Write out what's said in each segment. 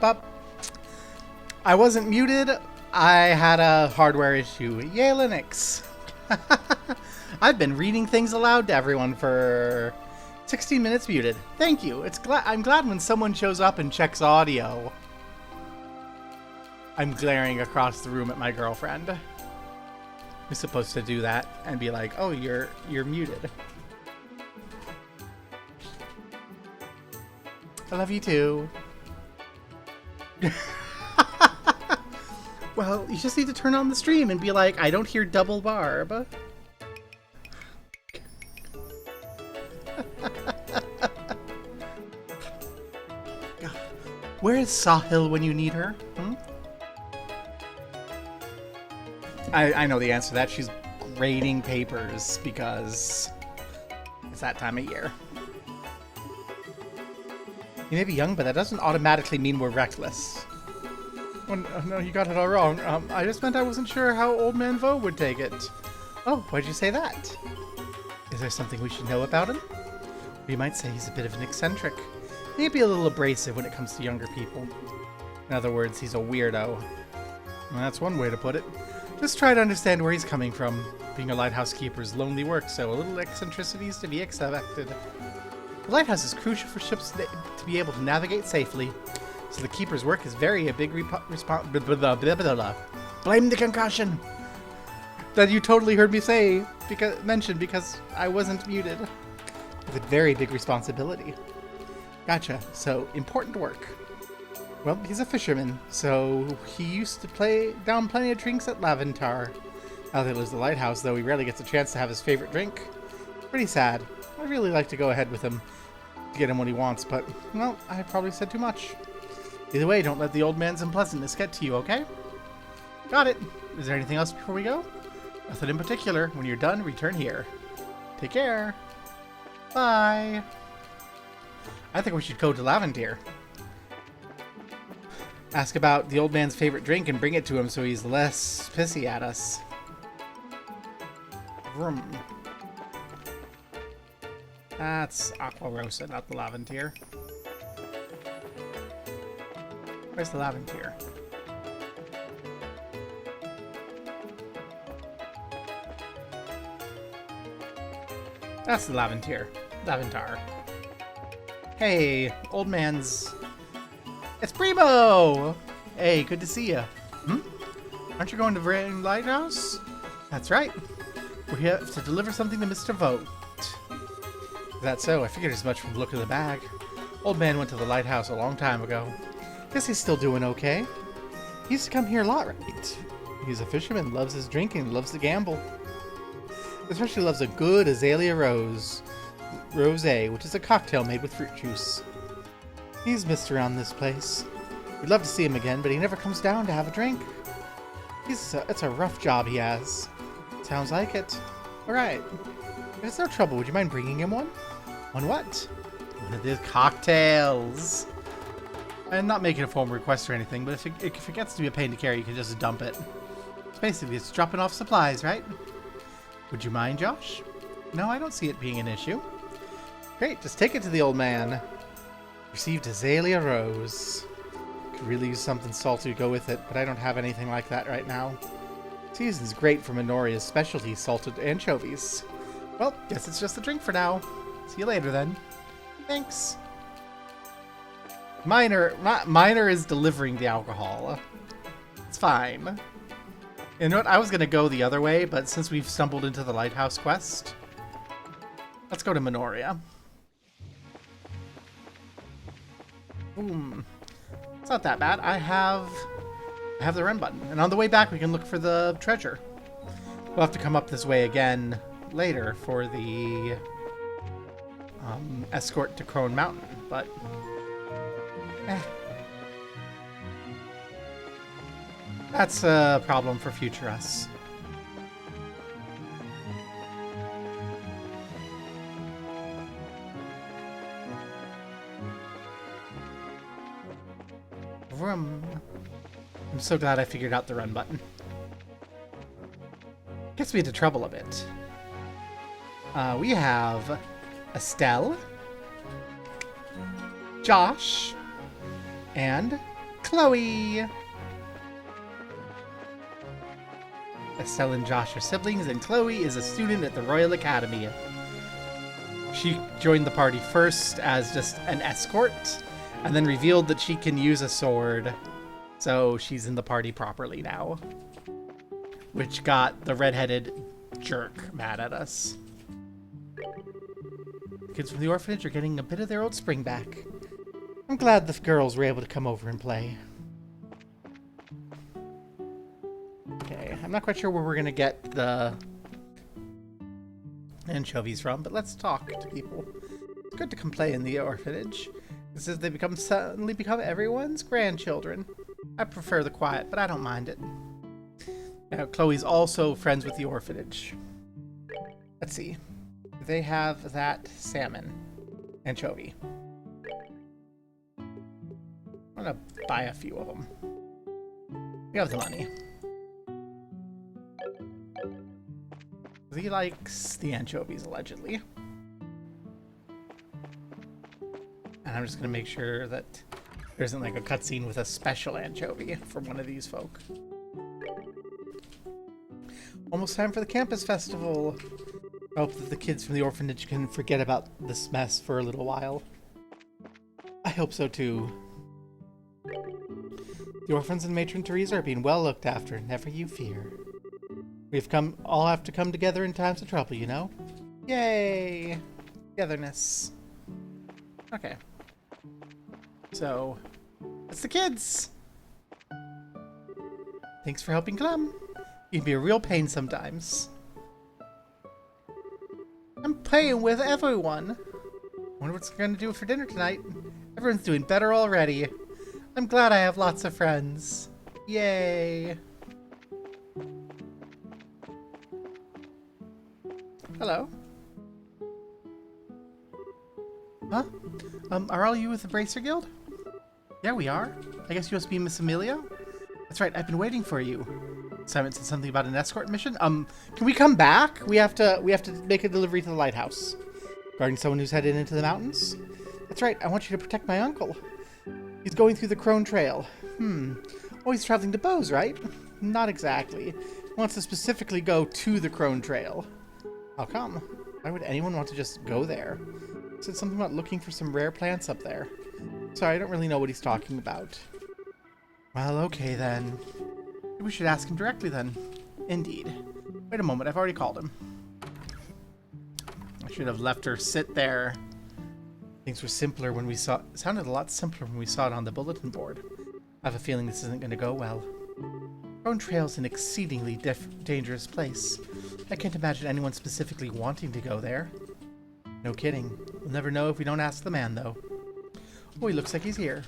Up. I wasn't muted. I had a hardware issue. Yay, Linux. I've been reading things aloud to everyone for 16 minutes muted. Thank you. I'm glad when someone shows up and checks audio. I'm glaring across the room at my girlfriend. Who's supposed to do that and be like, "Oh, you're muted." I love you too. Well, you just need to turn on the stream and be like, "I don't hear double barb." Where is Sahil when you need her? I know the answer to that. She's grading papers because it's that time of year. You may be young, but that doesn't automatically mean we're reckless. Oh, no, you got it all wrong. I just meant I wasn't sure how Old Man Vo would take it. Oh, why'd you say that? Is there something we should know about him? We might say he's a bit of an eccentric. Maybe a little abrasive when it comes to younger people. In other words, he's a weirdo. And that's one way to put it. Just try to understand where he's coming from. Being a lighthouse keeper is lonely work, so a little eccentricity is to be expected. The lighthouse is crucial for ships to be able to navigate safely, so the keeper's work is very a big responsibility. Blame the concussion! That you totally heard me mention because I wasn't muted. With a very big responsibility. Gotcha. So, important work. Well, he's a fisherman, so he used to play down plenty of drinks at Laventar. Now that he lives at the lighthouse, though, he rarely gets a chance to have his favorite drink. Pretty sad. I'd really like to go ahead with him to get him what he wants, but, well, I probably said too much. Either way, don't let the old man's unpleasantness get to you, okay? Got it. Is there anything else before we go? Nothing in particular. When you're done, return here. Take care. Bye. I think we should go to Laventir. Ask about the old man's favorite drink and bring it to him so he's less pissy at us. Vroom. That's Aqua Rosa, not the Laventir. Where's the Laventir? That's the Laventir. Laventar. Hey, old man's... It's Primo! Hey, good to see you. Aren't you going to Rain Lighthouse? That's right. We're here to deliver something to Mr. Vogt. Is that so? I figured as much from the look of the bag. Old man went to the lighthouse a long time ago. Guess he's still doing okay. He used to come here a lot, right? He's a fisherman, loves his drinking, loves to gamble. Especially loves a good Azalea Rosé, which is a cocktail made with fruit juice. He's missed around this place. We'd love to see him again, but he never comes down to have a drink. It's a rough job he has. Sounds like it. Alright. If it's no trouble, would you mind bringing him one? One what? One of the cocktails. I'm not making a formal request or anything, but if it gets to be a pain to carry, you can just dump it. Basically, it's dropping off supplies, right? Would you mind, Josh? No, I don't see it being an issue. Great, just take it to the old man. Received Azalea Rose. Could really use something salty to go with it, but I don't have anything like that right now. Season's great for Minoria's specialty salted anchovies. Well, guess it's just a drink for now. See you later then. Thanks. Minor is delivering the alcohol. It's fine. You know what? I was gonna go the other way, but since we've stumbled into the lighthouse quest, let's go to Minoria. Boom. It's not that bad. I have the run button, and on the way back we can look for the treasure. We'll have to come up this way again later for the escort to Crone Mountain, but that's a problem for future us. Vroom. I'm so glad I figured out the run button. Gets me into trouble a bit. We have Estelle, Josh, And Chloe! Estelle and Josh are siblings, and Chloe is a student at the Royal Academy. She joined the party first as just an escort, and then revealed that she can use a sword. So she's in the party properly now. Which got the redheaded jerk mad at us. The kids from the orphanage are getting a bit of their old spring back. I'm glad the girls were able to come over and play. Okay, I'm not quite sure where we're going to get the anchovies from, but let's talk to people. It's good to come play in the orphanage. It's as they suddenly become everyone's grandchildren. I prefer the quiet, but I don't mind it. Now, Chloe's also friends with the orphanage. Let's see. They have that salmon anchovy. I'm gonna buy a few of them. We have the money. He likes the anchovies, allegedly. And I'm just gonna make sure that there isn't like a cutscene with a special anchovy for one of these folk. Almost time for the campus festival. I hope that the kids from the orphanage can forget about this mess for a little while. I hope so too. The orphans and Matron Teresa are being well looked after, never you fear. All have to come together in times of trouble, you know? Yay! Togetherness. Okay. So, it's the kids! Thanks for helping Clem. You can be a real pain sometimes. I'm playing with everyone. Wonder what's gonna do for dinner tonight. Everyone's doing better already. I'm glad I have lots of friends. Yay! Hello. Huh? Are all you with the Bracer Guild? Yeah, we are. I guess you must be Miss Amelia? That's right, I've been waiting for you. Simon said something about an escort mission. Can we come back? We have to make a delivery to the lighthouse. Regarding someone who's headed into the mountains? That's right, I want you to protect my uncle. He's going through the Crone Trail. Oh, he's traveling to Bose, right? Not exactly. He wants to specifically go to the Crone Trail. How come? Why would anyone want to just go there? He said something about looking for some rare plants up there. Sorry, I don't really know what he's talking about. Well, okay then. Maybe we should ask him directly then. Indeed. Wait a moment, I've already called him. I should have left her sit there. Things were simpler when we saw... It sounded a lot simpler when we saw it on the bulletin board. I have a feeling this isn't going to go well. Crone Trail's an exceedingly dangerous place. I can't imagine anyone specifically wanting to go there. No kidding. We'll never know if we don't ask the man, though. Oh, he looks like he's here.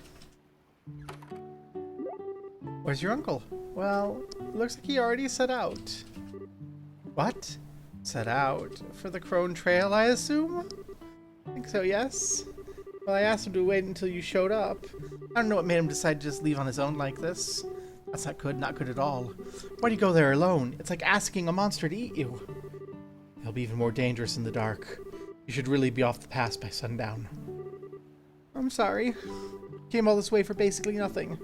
Where's your uncle? Well, looks like he already set out. What? Set out? For the Crone Trail, I assume? I think so, yes. Well, I asked him to wait until you showed up. I don't know what made him decide to just leave on his own like this. That's not good at all. Why do you go there alone? It's like asking a monster to eat you. It'll be even more dangerous in the dark. You should really be off the pass by sundown. I'm sorry. Came all this way for basically nothing.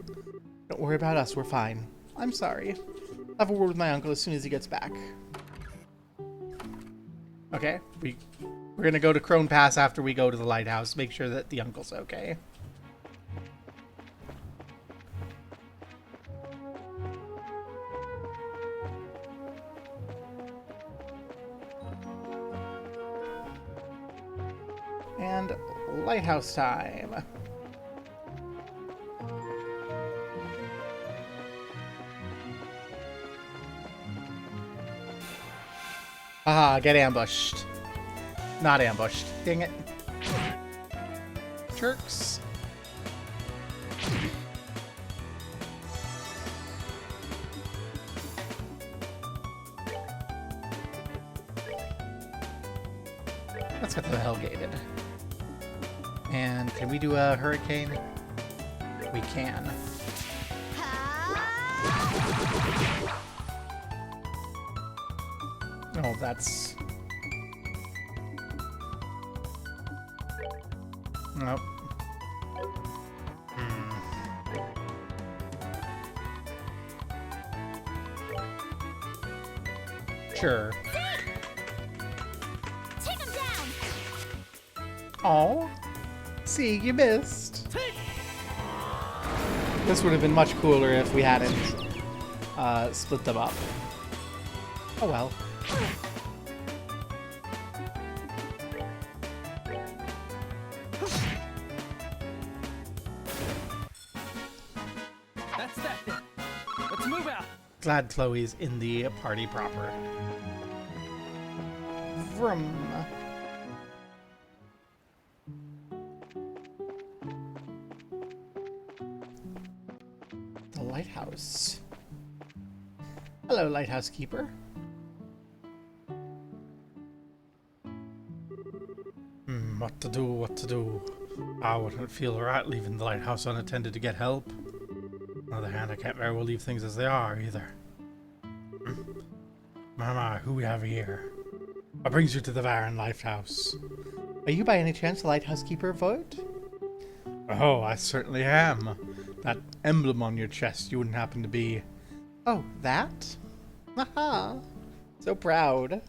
Don't worry about us, we're fine. I'm sorry. I'll have a word with my uncle as soon as he gets back. Okay, we're gonna go to Crone Pass after we go to the lighthouse. Make sure that the uncle's okay. And lighthouse time. Ah, get ambushed. Not ambushed. Dang it. Jerks. Let's get the hell gated. And can we do a hurricane? We can. Oh, that's... Nope. sure. Take him down. Oh, see, you missed. This would have been much cooler if we hadn't split them up. Oh well. That's that then. Let's move out. Glad Chloe's in the party proper. Vroom. The lighthouse. Hello, lighthouse keeper. What to do, what to do? I wouldn't feel right leaving the lighthouse unattended to get help. On the other hand, I can't very well leave things as they are, either. My, who we have here? What brings you to the Varan Lighthouse? Are you by any chance the lighthouse keeper, Void? Oh, I certainly am. That emblem on your chest, you wouldn't happen to be... Oh, that? Haha. So proud.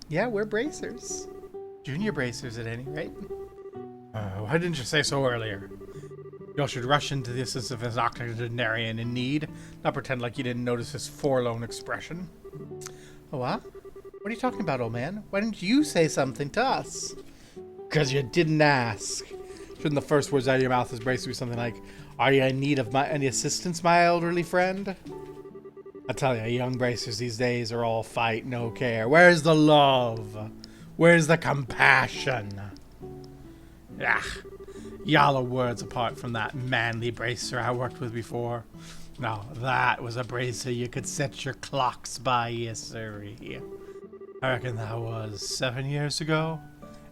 Yeah, we're bracers. Junior bracers, at any rate. Why didn't you say so earlier? You all should rush into the assistance of his octogenarian in need, not pretend like you didn't notice his forlorn expression. Oh, what? What are you talking about, old man? Why didn't you say something to us? Because you didn't ask. Shouldn't the first words out of your mouth as bracer be something like, are you in need of any assistance, my elderly friend? I tell you, young bracers these days are all fight, no care. Where's the love? Where's the compassion? Ah, y'all are words apart from that manly bracer I worked with before. Now, that was a bracer you could set your clocks by, yes sirree. I reckon that was 7 years ago?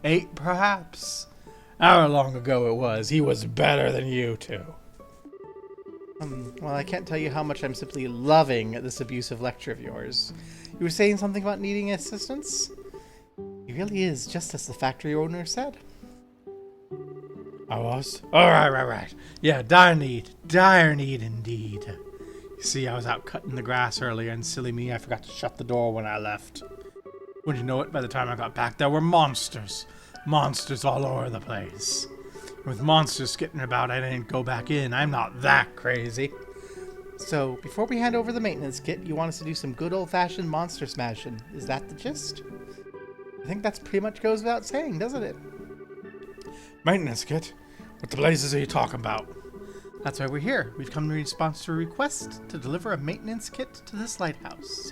8, perhaps? However long ago it was, he was better than you two. Well, I can't tell you how much I'm simply loving this abusive lecture of yours. You were saying something about needing assistance? He really is just as the factory owner said. I was? Oh, right. Yeah, dire need indeed. You see, I was out cutting the grass earlier, and silly me, I forgot to shut the door when I left. Wouldn't you know it, by the time I got back, there were monsters. Monsters all over the place. With monsters skipping about, I didn't go back in. I'm not that crazy. So, before we hand over the maintenance kit, you want us to do some good old-fashioned monster smashing. Is that the gist? I think that's pretty much goes without saying, doesn't it? Maintenance kit? What the blazes are you talking about? That's why we're here. We've come in response to a request to deliver a maintenance kit to this lighthouse.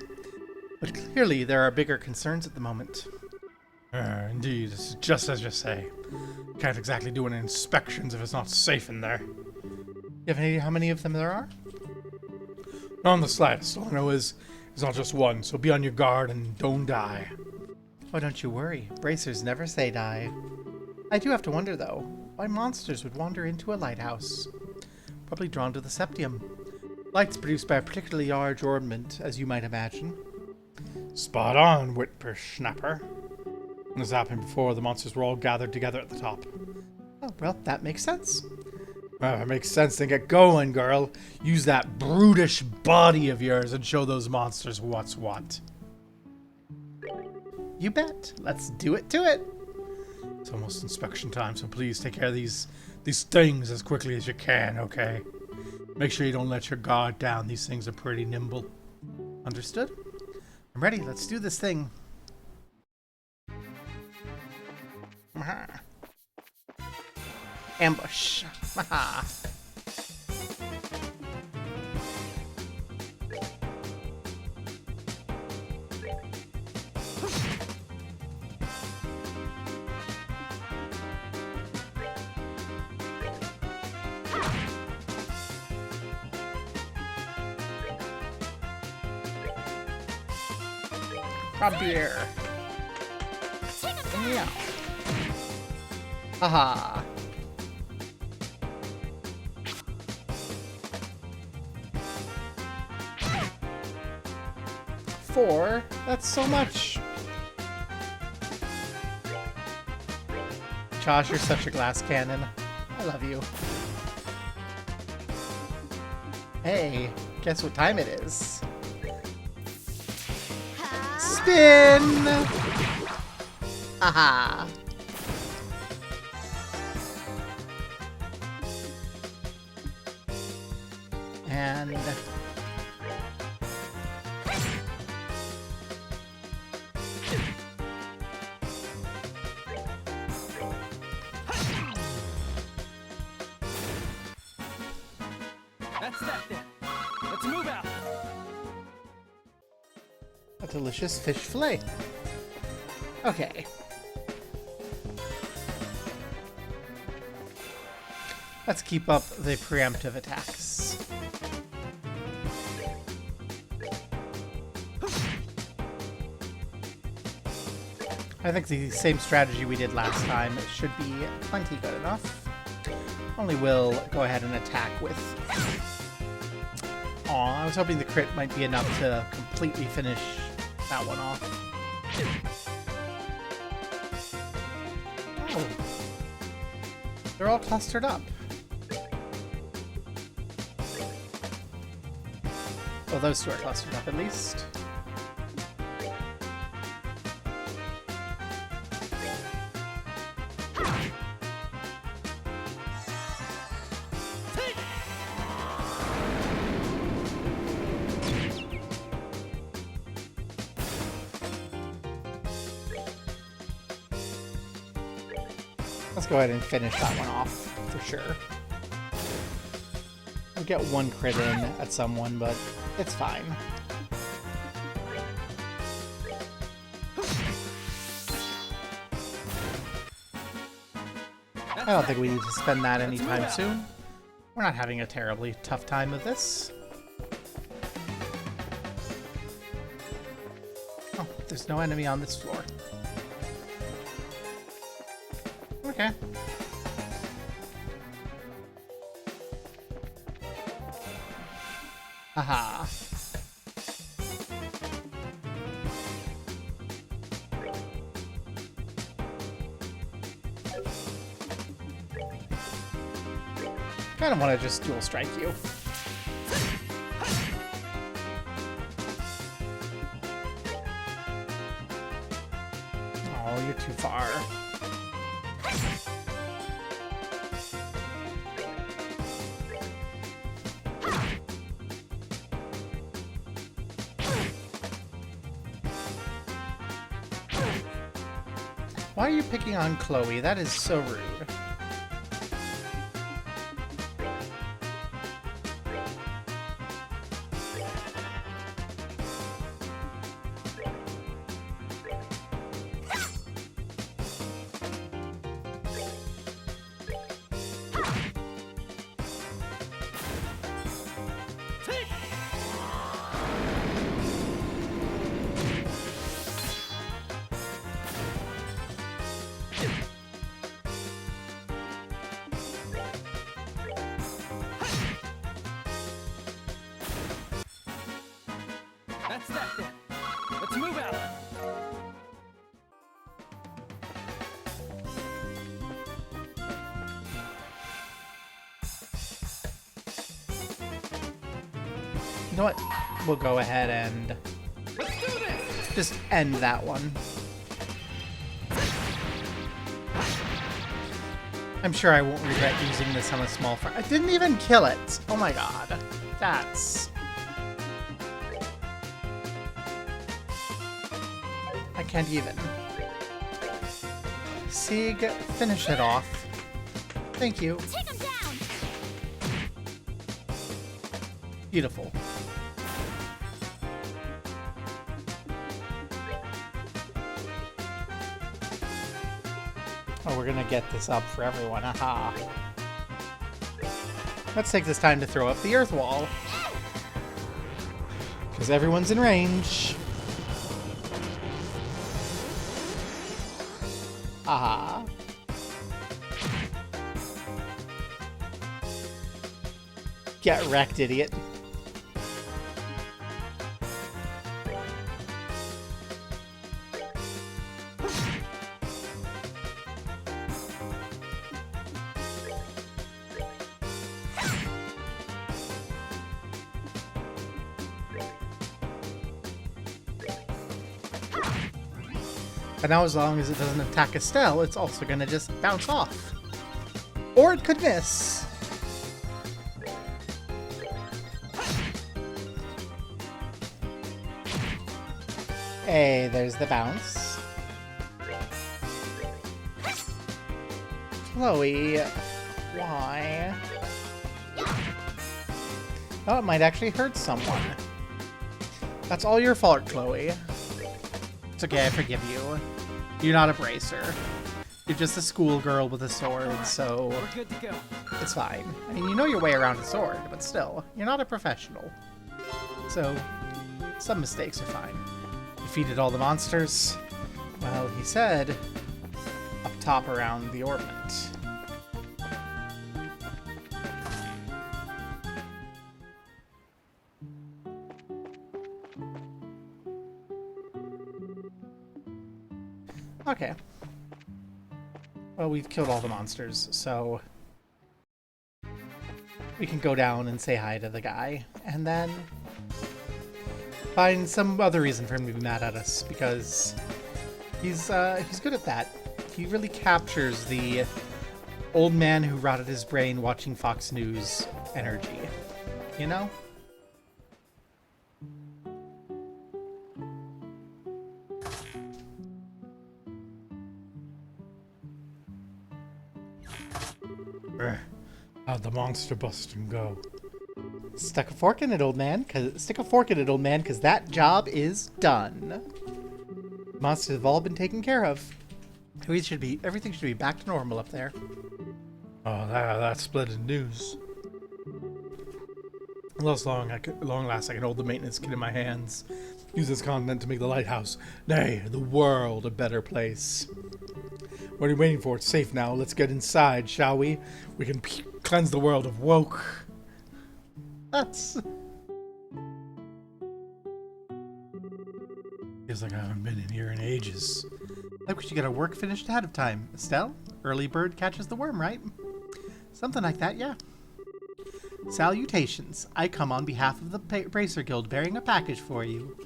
But clearly there are bigger concerns at the moment. Indeed, it's just as you say. Can't exactly do any inspections if it's not safe in there. You have any idea how many of them there are? Not on the slightest. All I know is it's not just one, so be on your guard and don't die. Oh, don't you worry. Bracers never say die. I do have to wonder, though, why monsters would wander into a lighthouse. Probably drawn to the septium. Light's produced by a particularly large ornament, as you might imagine. Spot on, whippersnapper. When this happened before, the monsters were all gathered together at the top. Oh, well, that makes sense. Well, it makes sense. Then get going, girl. Use that brutish body of yours and show those monsters what's what. You bet. Let's do it to it. It's almost inspection time, so please take care of these things as quickly as you can, okay? Make sure you don't let your guard down. These things are pretty nimble. Understood? I'm ready. Let's do this thing. Ambush. Rob beer. Yeah. Haha. Four? That's so much. Josh, you're such a glass cannon. I love you. Hey, guess what time it is? Spin! Haha. And... That's that then. Let's move out. a delicious fish fillet. Okay. Let's keep up the preemptive attacks. I think the same strategy we did last time should be plenty good enough. Only will go ahead and attack with... Aw, I was hoping the crit might be enough to completely finish that one off. Oh. They're all clustered up. Well, those two are clustered up at least. Let's go ahead and finish that one off, for sure. We'll get one crit in at someone, but it's fine. I don't think we need to spend that anytime soon. We're not having a terribly tough time with this. Oh, there's no enemy on this floor. Okay. Haha. Kind of want to just dual strike you. Oh, you're too far. Why are you picking on Chloe? That is so rude. That's that then. Let's move out. You know what? We'll go ahead and Let's do this. just end that one. I'm sure I won't regret using this on a small front. I didn't even kill it. Oh my god. That's... I can't even. Sieg, finish it off. Thank you. Take him down. Beautiful. Oh, we're gonna get this up for everyone. Aha. Let's take this time to throw up the earth wall. Because everyone's in range. Aha. Get wrecked, idiot. And now as long as it doesn't attack Estelle, it's also gonna just bounce off. Or it could miss. Hey, there's the bounce. Chloe, why? Oh, it might actually hurt someone. That's all your fault, Chloe. It's okay, I forgive you. You're not a bracer. You're just a schoolgirl with a sword, so We're good to go. it's fine. I mean, you know your way around a sword, but still, you're not a professional. So, some mistakes are fine. Defeated all the monsters. Well, he said up top around the orbit. Okay. Well, we've killed all the monsters, so we can go down and say hi to the guy, and then find some other reason for him to be mad at us, because he's good at that. He really captures the old man who rotted his brain watching Fox News energy, you know? How'd the monster busting go? Stick a fork in it, old man, cause that job is done. Monsters have all been taken care of. Everything should be back to normal up there. Oh, that's splendid news. Long last, I can hold the maintenance kit in my hands. Use this continent to make the lighthouse, nay, the world, a better place. What are you waiting for? It's safe now. Let's get inside, shall we? We can cleanse the world of woke. That's... Feels like I haven't been in here in ages. Like we should get our work finished ahead of time. Estelle, early bird catches the worm, right? Something like that, yeah. Salutations. I come on behalf of the Bracer Guild bearing a package for you.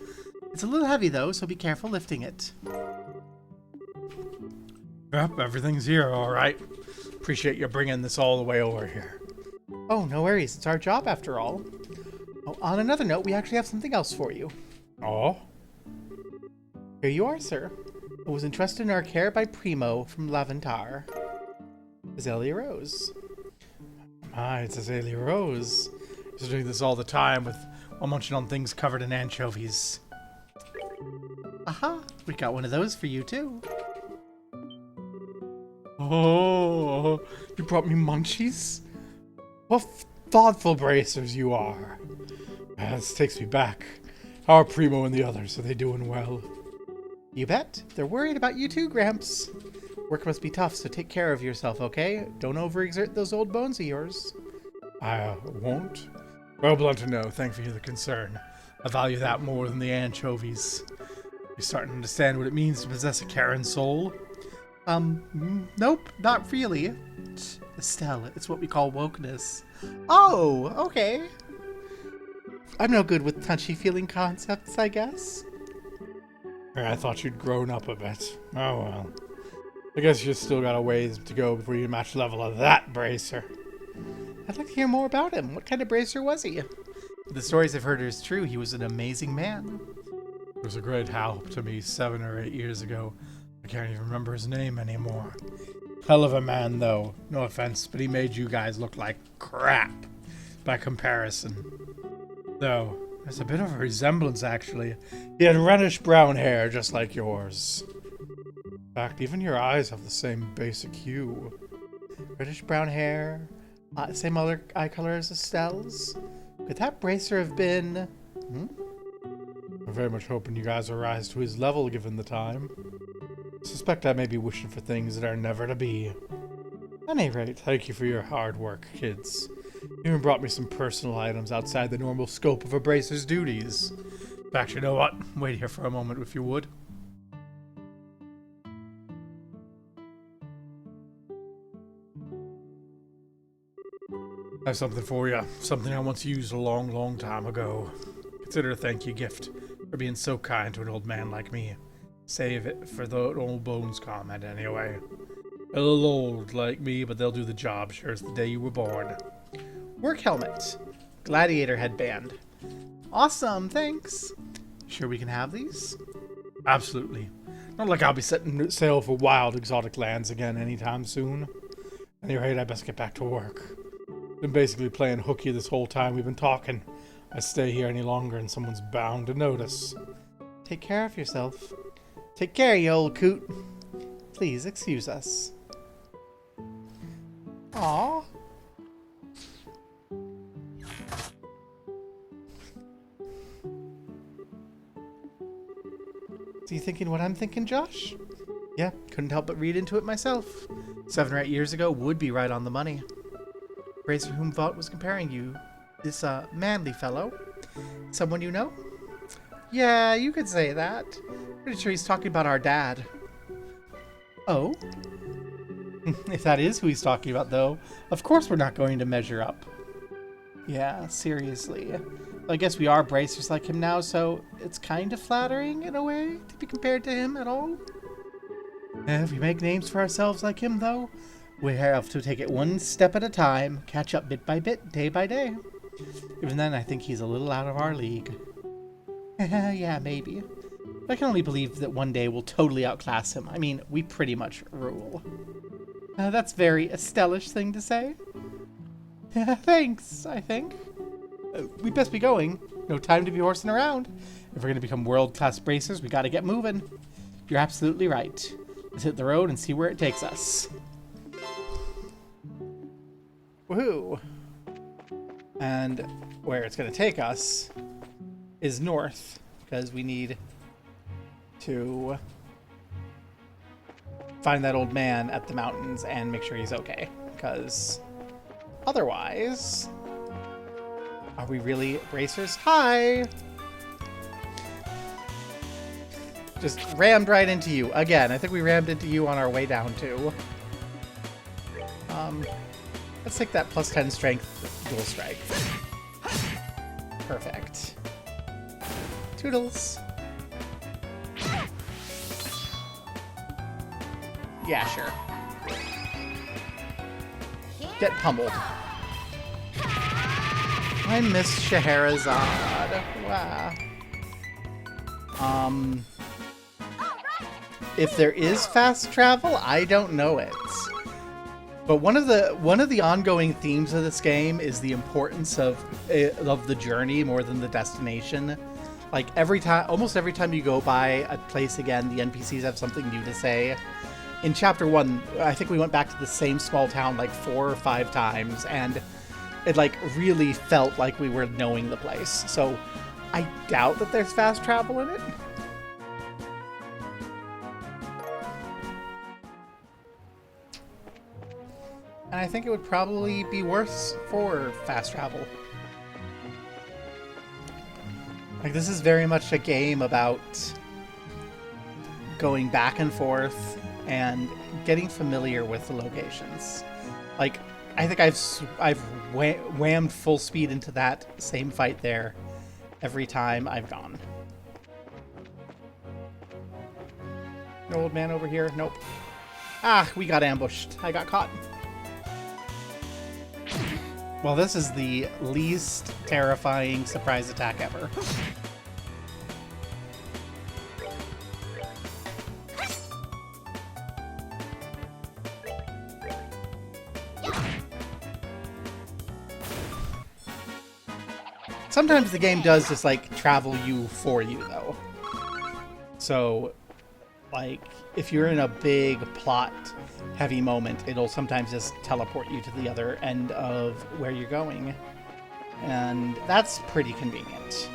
It's a little heavy though, so be careful lifting it. Yep, everything's here, all right. Appreciate you bringing this all the way over here. Oh, no worries. It's our job after all. Oh, on another note, we actually have something else for you. Oh? Here you are, sir. It was entrusted in our care by Primo from Laventar. Azalea Rose. My, it's Azalea Rose. She's doing this all the time while munching on things covered in anchovies. Aha! We got one of those for you, too. Oh, you brought me munchies? What thoughtful bracers you are. This takes me back. How are Primo and the others? Are they doing well? You bet. They're worried about you too, Gramps. Work must be tough, so take care of yourself, okay? Don't overexert those old bones of yours. I won't. Well, blunt to know. Thank you for the concern. I value that more than the anchovies. You're starting to understand what it means to possess a caring soul? Nope, not really. Estelle, it's what we call wokeness. Oh, okay. I'm no good with touchy-feeling concepts, I guess. I thought you'd grown up a bit. Oh well. I guess you still got a ways to go before you match the level of that bracer. I'd like to hear more about him. What kind of bracer was he? The stories I've heard are true. He was an amazing man. He was a great help to me 7 or 8 years ago. I can't even remember his name anymore. Hell of a man, though. No offense, but he made you guys look like crap by comparison. Though, there's a bit of a resemblance, actually. He had reddish-brown hair, just like yours. In fact, even your eyes have the same basic hue. Reddish-brown hair, same other eye color as Estelle's. Could that bracer have been... I'm very much hoping you guys will rise to his level given the time. Suspect I may be wishing for things that are never to be. At any rate, thank you for your hard work, kids. You even brought me some personal items outside the normal scope of a bracer's duties. In fact, you know what? Wait here for a moment if you would. I have something for you. Something I once used a long, long time ago. Consider a thank you gift for being so kind to an old man like me. Save it for the old bones comment anyway. A little old like me, but they'll do the job sure as the day you were born. Work helmet. Gladiator headband. Awesome, thanks. Sure we can have these? Absolutely. Not like I'll be setting sail for wild exotic lands again anytime soon. At any rate, I best get back to work. Been basically playing hooky this whole time we've been talking. I stay here any longer and someone's bound to notice. Take care of yourself. Take care, you old coot. Please excuse us. Aww. So you thinking what I'm thinking, Josh? Yeah, couldn't help but read into it myself. 7 or 8 years ago would be right on the money. Bracer whom Vought was comparing you, this manly fellow. Someone you know? Yeah, you could say that. Pretty sure he's talking about our dad. Oh? If that is who he's talking about, though, of course we're not going to measure up. Yeah, seriously. Well, I guess we are bracers like him now, so it's kind of flattering, in a way, to be compared to him at all. If we make names for ourselves like him, though, we have to take it one step at a time, catch up bit by bit, day by day. Even then, I think he's a little out of our league. Yeah, maybe. But I can only believe that one day we'll totally outclass him. I mean, we pretty much rule. That's very Estelle-ish thing to say. Thanks, I think. We best be going. No time to be horsing around. If we're going to become world-class bracers, we got to get moving. You're absolutely right. Let's hit the road and see where it takes us. Woohoo! And where it's going to take us is north, because we need to find that old man at the mountains and make sure he's okay, because otherwise... Are we really bracers? Hi! Just rammed right into you. Again, I think we rammed into you on our way down, too. Let's take that plus 10 strength dual strike. Perfect. Toodles. Yeah, sure. Get pummeled. I miss Scheherazade. Wow. If there is fast travel, I don't know it. But one of the ongoing themes of this game is the importance of the journey more than the destination. Like almost every time you go by a place again, the NPCs have something new to say. In Chapter 1, I think we went back to the same small town like 4 or 5 times, and it like really felt like we were knowing the place. So I doubt that there's fast travel in it. And I think it would probably be worse for fast travel. Like, this is very much a game about going back and forth and getting familiar with the locations. Like, I think I've whammed full speed into that same fight there every time I've gone. No old man over here? Nope. Ah, we got ambushed. I got caught. Well, this is the least terrifying surprise attack ever. Sometimes the game does just, like, travel you for you, though. So, like, if you're in a big plot-heavy moment, it'll sometimes just teleport you to the other end of where you're going. And that's pretty convenient.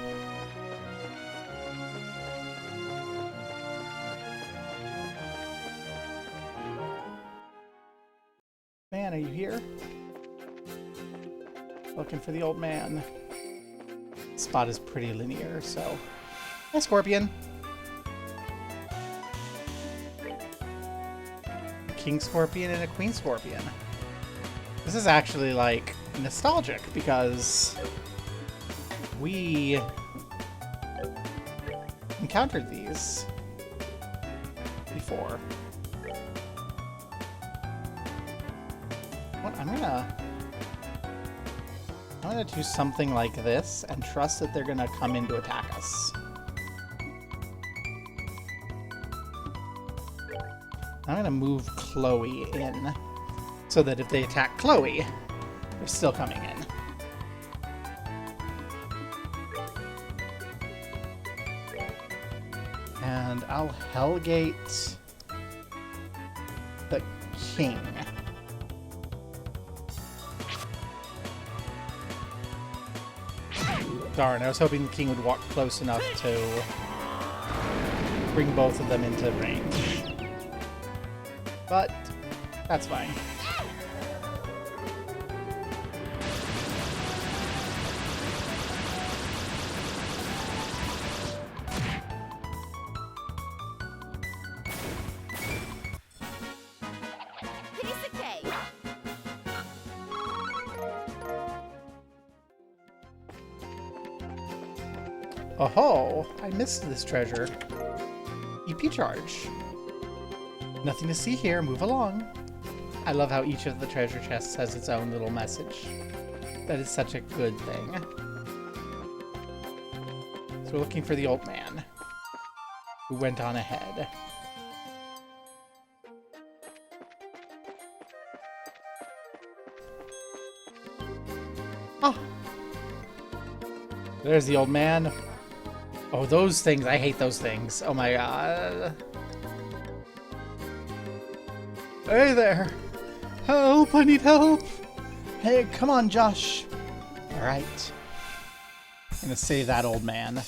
Man, are you here? Looking for the old man. Spot is pretty linear, so... Hi, Scorpion! A King Scorpion and a Queen Scorpion. This is actually, like, nostalgic, because... we... encountered these. before. What? I'm gonna do something like this and trust that they're gonna come in to attack us. I'm gonna move Chloe in so that if they attack Chloe, they're still coming in. And I'll Hellgate the king. Darn, I was hoping the king would walk close enough to bring both of them into range. But that's fine. Piece of cake. Oh, I missed this treasure. EP charge. Nothing to see here, move along. I love how each of the treasure chests has its own little message. That is such a good thing. So we're looking for the old man who went on ahead. Oh! There's the old man. Oh, those things. I hate those things. Oh my god. Hey there! Help! I need help! Hey, come on, Josh! Alright. I'm gonna save that old man.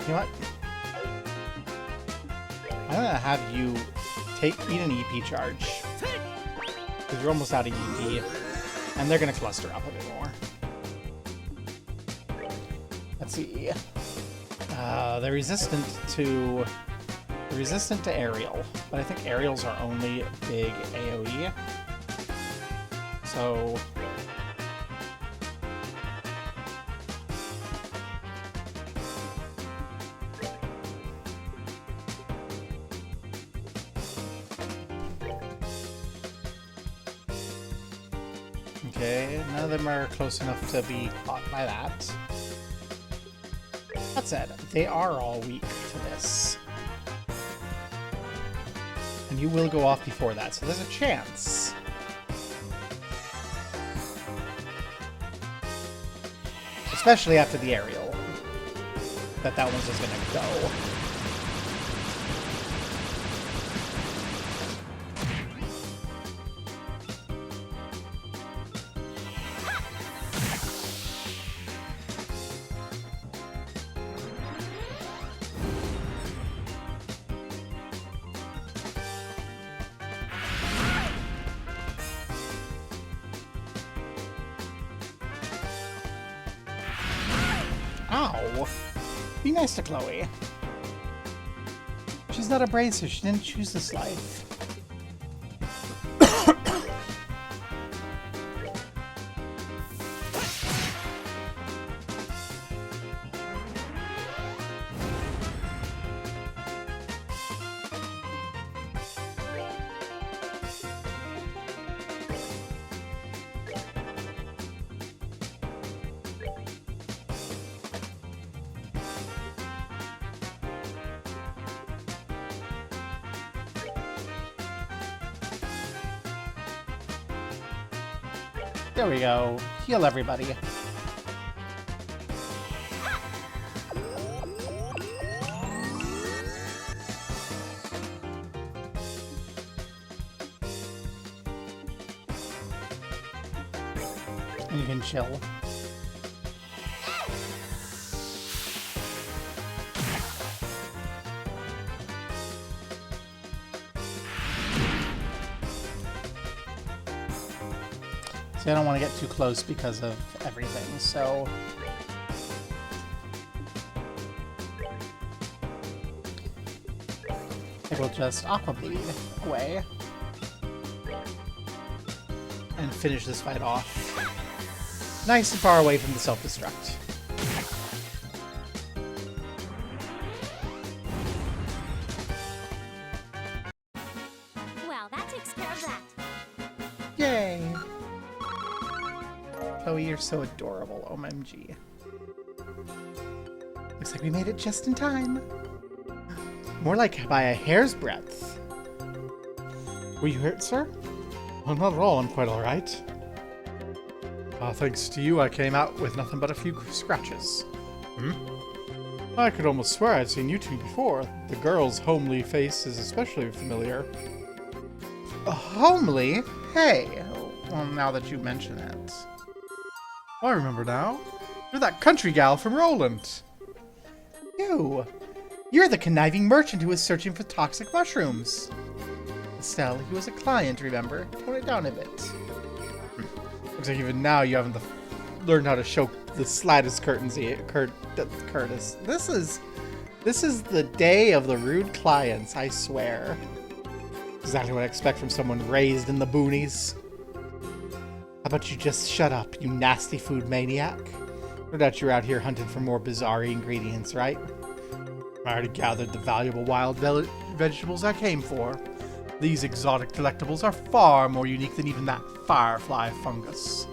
You know what? I'm gonna have you eat an EP charge. Because you're almost out of EP. And they're gonna cluster up a bit more. Let's see. They're resistant to aerial. But I think aerials are only big AoE. So okay, none of them are close enough to be caught by that. That said, they are all weak to this. And you will go off before that, so there's a chance. Especially after the aerial. That one's just gonna go. Ow! Be nice to Chloe. She's not a bracer. She didn't choose this life. There we go. Heal everybody. And you can chill. See, I don't want to get too close because of everything, so... I think we'll just Aqua Bleed away. And finish this fight off. Nice and far away from the self-destruct. Well, that takes care of that. Yay! Chloe, you're so adorable, OMG. Looks like we made it just in time. More like by a hair's breadth. Were you hurt, sir? Well, not at all. I'm quite alright. Thanks to you, I came out with nothing but a few scratches. I could almost swear I'd seen you two before. The girl's homely face is especially familiar. Homely? Hey! Well, now that you mention it. Oh, I remember now. You're that country gal from Roland. You're the conniving merchant who was searching for toxic mushrooms. Estelle, he was a client, remember? Tone it down a bit. Looks like even now you haven't learned how to show the slightest courtesy, Curtis. This is the day of the rude clients, I swear. Exactly what I expect from someone raised in the boonies. How about you just shut up, you nasty food maniac? No doubt you're out here hunting for more bizarre ingredients, right? I already gathered the valuable wild vegetables I came for. These exotic delectables are far more unique than even that firefly fungus.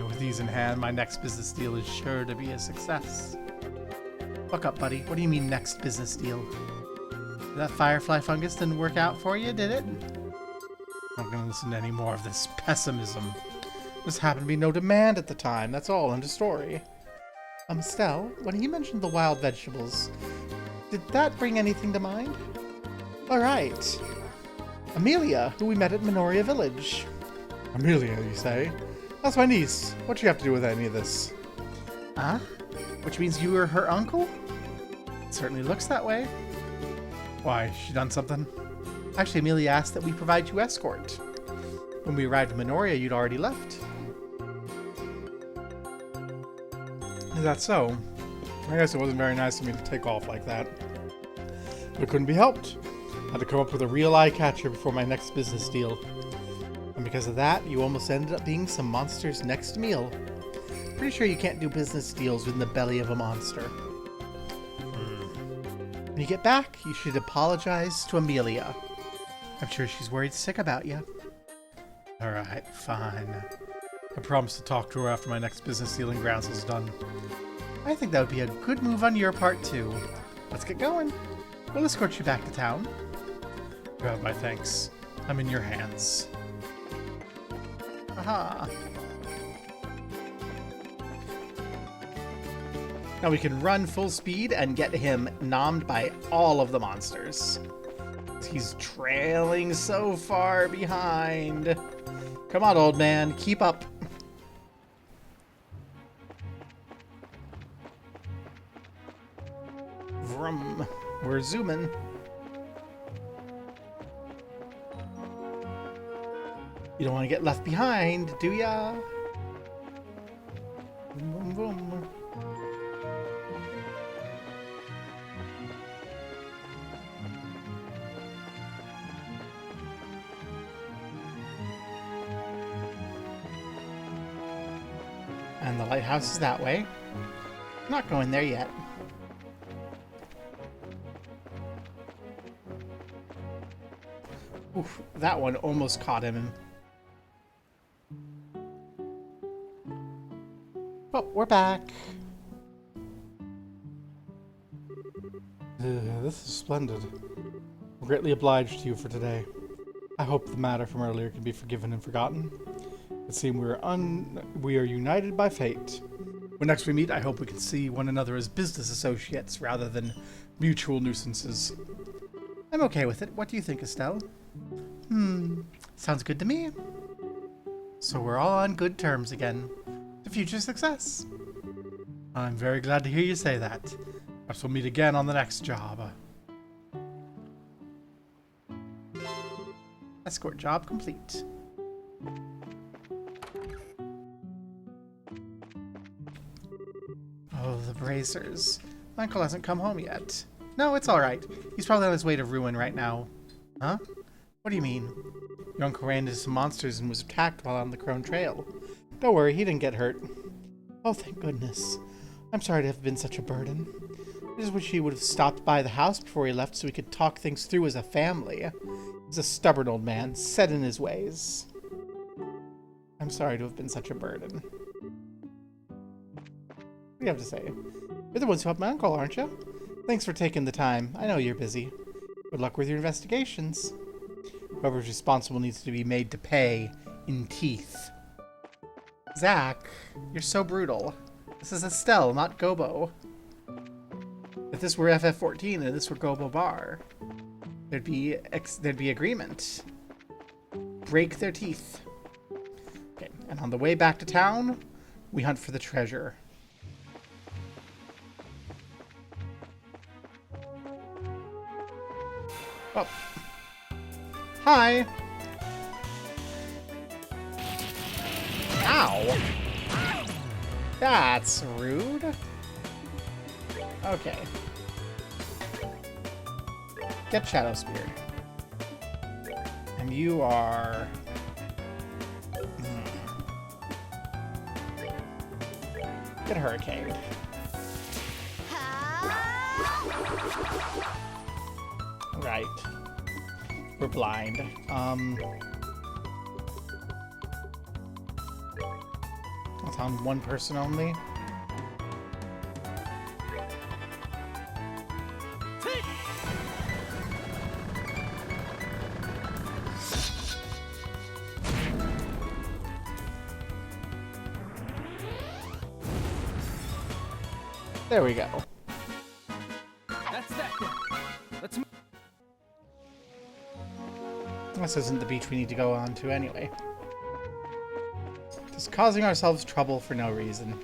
With these in hand, my next business deal is sure to be a success. Buck up, buddy. What do you mean next business deal? That firefly fungus didn't work out for you, did it? I'm not going to listen to any more of this pessimism. There happened to be no demand at the time, that's all, end of story. Estelle, when he mentioned the wild vegetables, did that bring anything to mind? Alright. Amelia, who we met at Minoria Village. Amelia, you say? That's my niece. What do you have to do with any of this? Huh? Which means you were her uncle? It certainly looks that way. Why, she done something? Actually, Amelia asked that we provide you escort. When we arrived at Minoria, you'd already left. Is that so? I guess it wasn't very nice of me to take off like that. But it couldn't be helped. I had to come up with a real eye-catcher before my next business deal. And because of that, you almost ended up being some monster's next meal. Pretty sure you can't do business deals within the belly of a monster. When you get back, you should apologize to Amelia. I'm sure she's worried sick about you. Alright, fine. I promise to talk to her after my next business deal in Groundsell's done. I think that would be a good move on your part, too. Let's get going. We'll escort you back to town. You have my thanks. I'm in your hands. Aha. Now we can run full speed and get him nommed by all of the monsters. He's trailing so far behind. Come on, old man. Keep up. Vroom. We're zooming. You don't want to get left behind, do ya? Boom, boom, boom. And the lighthouse is that way. Not going there yet. Oof, that one almost caught him. Oh, we're back. This is splendid. I'm greatly obliged to you for today. I hope the matter from earlier can be forgiven and forgotten. It seems we are united by fate. When next we meet, I hope we can see one another as business associates rather than mutual nuisances. I'm okay with it. What do you think, Estelle? Sounds good to me. So we're all on good terms again. To future success. I'm very glad to hear you say that. Perhaps we'll meet again on the next job. Escort job complete. Oh, the bracers. My uncle hasn't come home yet. No, it's alright. He's probably on his way to ruin right now. Huh? What do you mean? Your uncle ran into some monsters and was attacked while on the Crone Trail. Don't worry, he didn't get hurt. Oh, thank goodness. I'm sorry to have been such a burden. I just wish he would have stopped by the house before he left so we could talk things through as a family. He's a stubborn old man, set in his ways. I'm sorry to have been such a burden. What do you have to say? You're the ones who helped my uncle, aren't you? Thanks for taking the time. I know you're busy. Good luck with your investigations. Whoever's responsible needs to be made to pay in teeth. Zach, you're so brutal. This is Estelle, not Gobo. If this were FF14 and this were Gobo Bar, there'd be agreement. Break their teeth. Okay, and on the way back to town, we hunt for the treasure. Oh. Hi. Ow. That's rude. Okay. Get Shadow Speared. And you are... Get Hurricane. Right. We're blind. I'll tell one person only. There we go. That's that. Let's move. This isn't the beach we need to go on to anyway. Just causing ourselves trouble for no reason.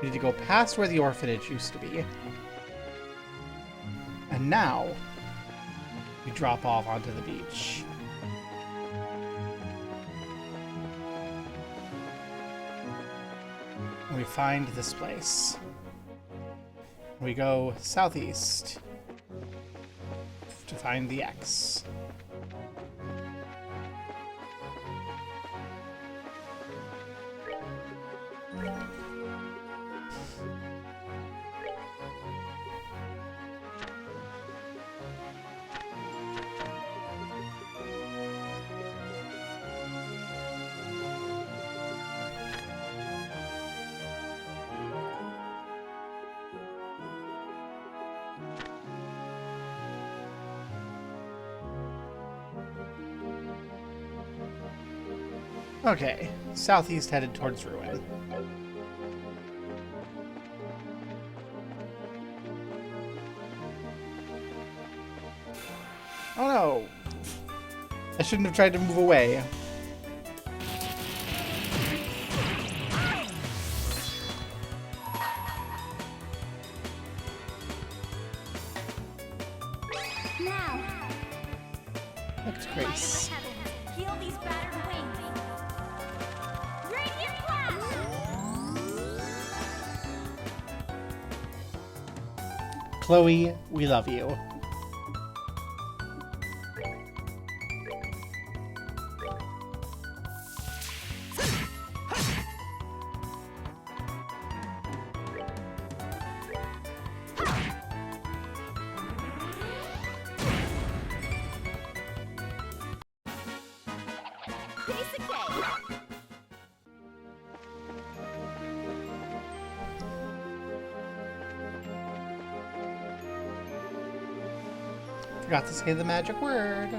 We need to go past where the orphanage used to be. And now, we drop off onto the beach. And we find this place. We go southeast to find the X. Okay, southeast headed towards ruin. Oh no! I shouldn't have tried to move away. Now, That's light Grace. of the heavens, heal these battered wings. Radiant flash! Chloe, we love you. Piece of cake! Forgot to say the magic word.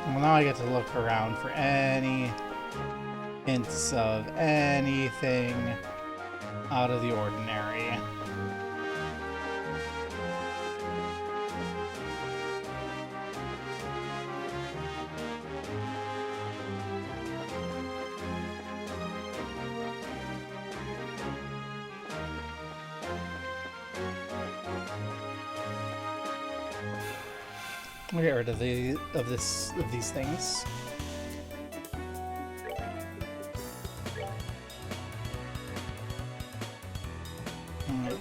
Well, now I get to look around for any hints of anything out of the ordinary. We'll get rid of these things. Alright.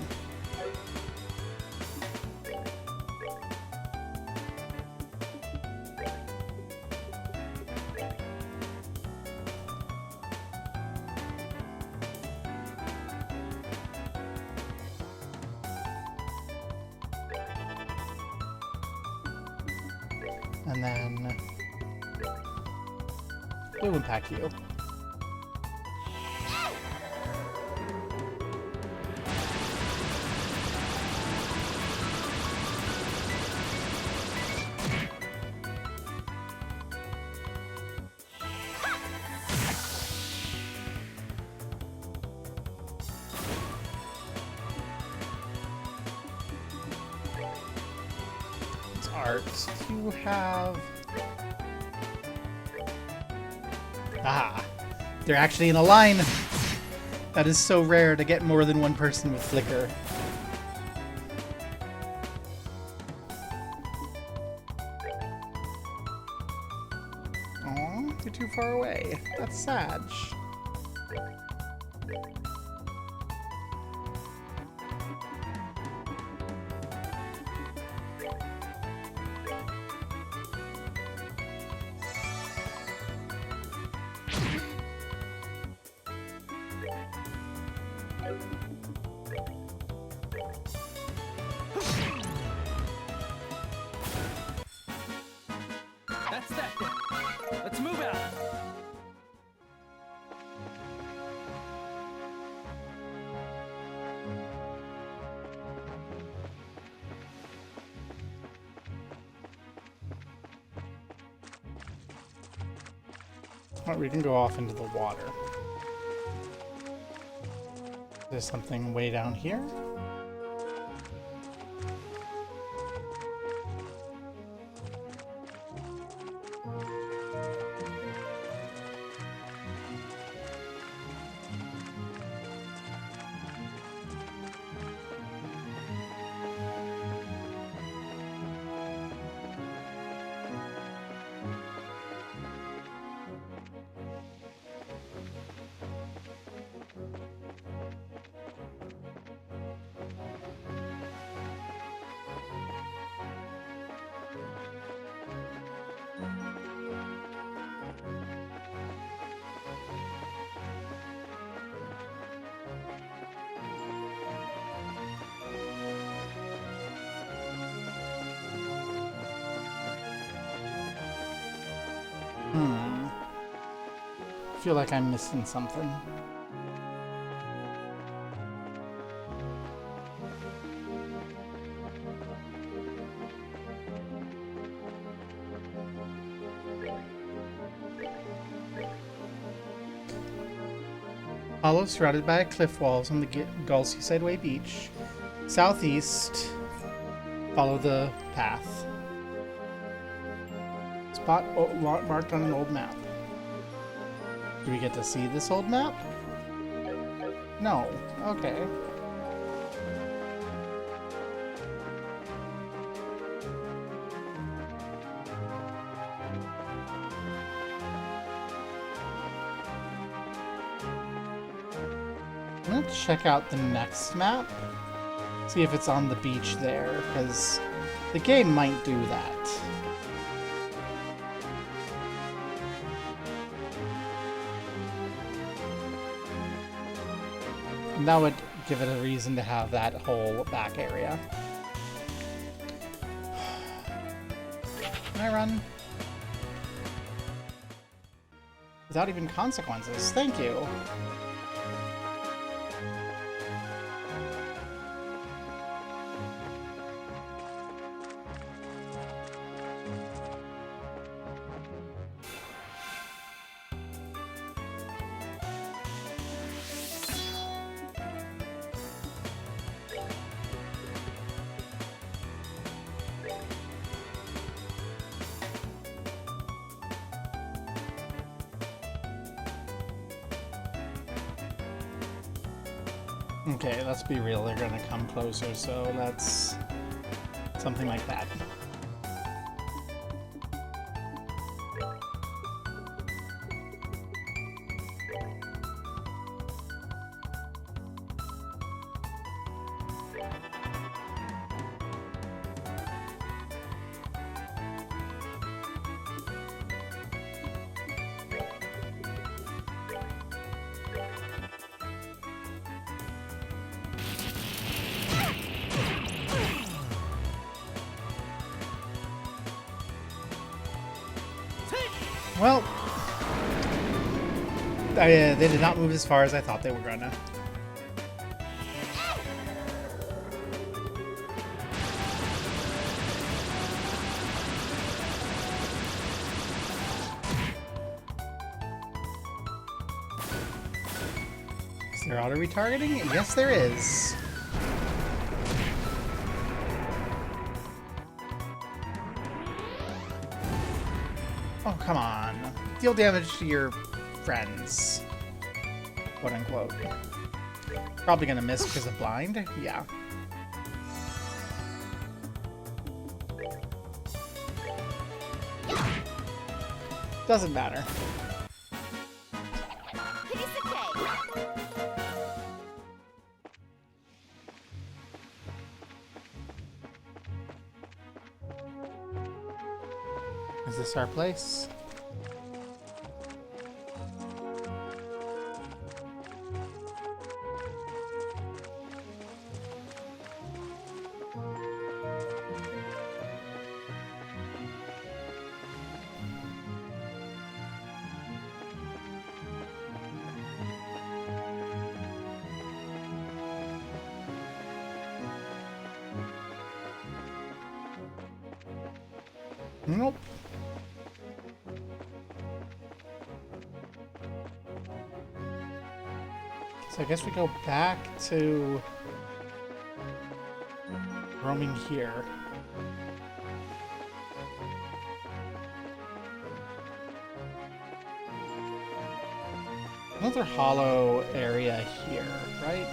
And then we'll impact you. Art. You have... Ah! They're actually in a line! That is so rare to get more than one person with flicker. Aw, you're too far away. That's sad. That's that then. Let's move out. Well, we can go off into the water. There's something way down here. I feel like I'm missing something. Hollow surrounded by cliff walls on the Gull Seaside Way beach. Southeast, follow the path. Spot marked on an old map. Do we get to see this old map? No. Okay. I'm gonna check out the next map. See if it's on the beach there, because the game might do that. And that would give it a reason to have that whole back area. Can I run? Without even consequences. Thank you. Okay, let's be real, they're gonna come closer, so let's... something like that. Well, they did not move as far as I thought they were gonna. Is there auto-retargeting? Yes, there is. Oh, come on. Deal damage to your friends. Quote unquote. Probably gonna miss because of blind? Yeah. Doesn't matter. Piece of cake. Is this our place? Nope. So I guess we go back to roaming here. Another hollow area here, right?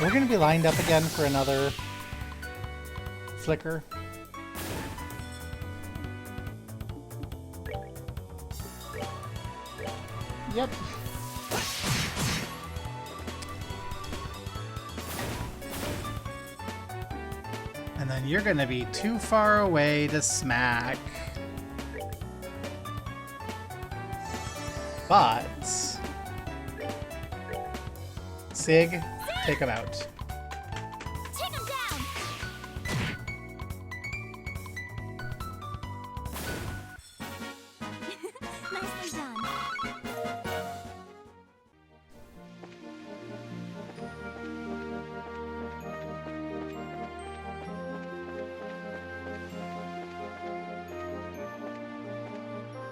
We're gonna be lined up again for another flicker. Yep. And then you're gonna be too far away to smack. But Sig, take him out. Take him down. Nicely done.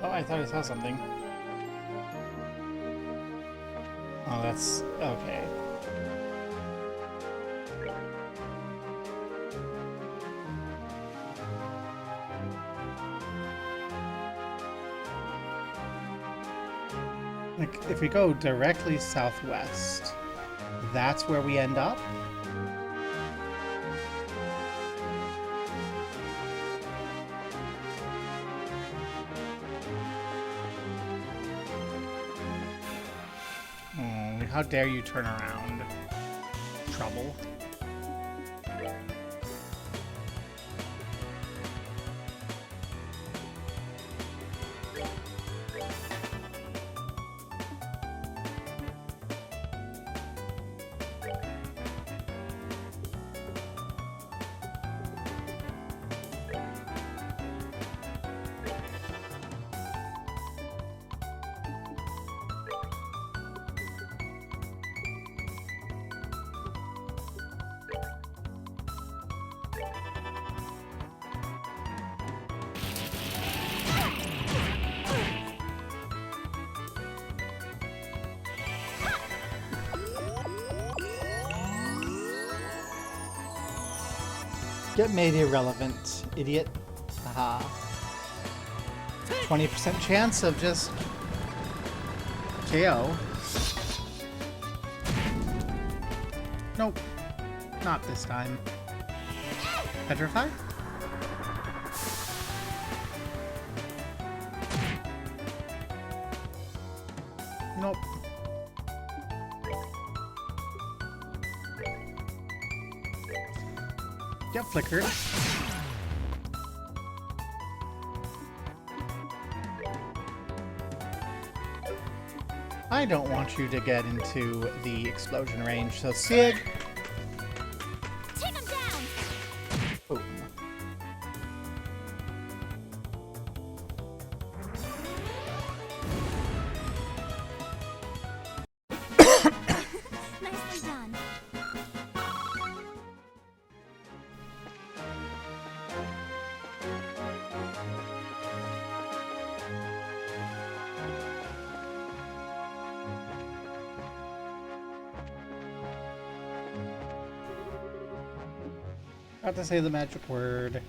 Oh, I thought I saw something. Oh, that's okay. Like, if we go directly southwest, that's where we end up? Oh, how dare you turn around? Trouble. Get made irrelevant, idiot. Haha. 20% chance of just KO. Nope. Not this time. Petrify? Nope. Get flickered. I don't want you to get into the explosion range, so Sig. Take him down. Boom. Nicely done. About to say the magic word.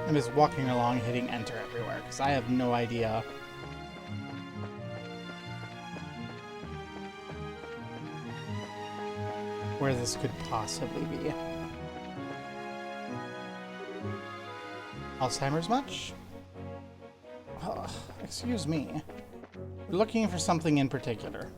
I'm just walking along hitting enter everywhere because I have no idea where this could possibly be. Alzheimer's much? Excuse me. We're looking for something in particular.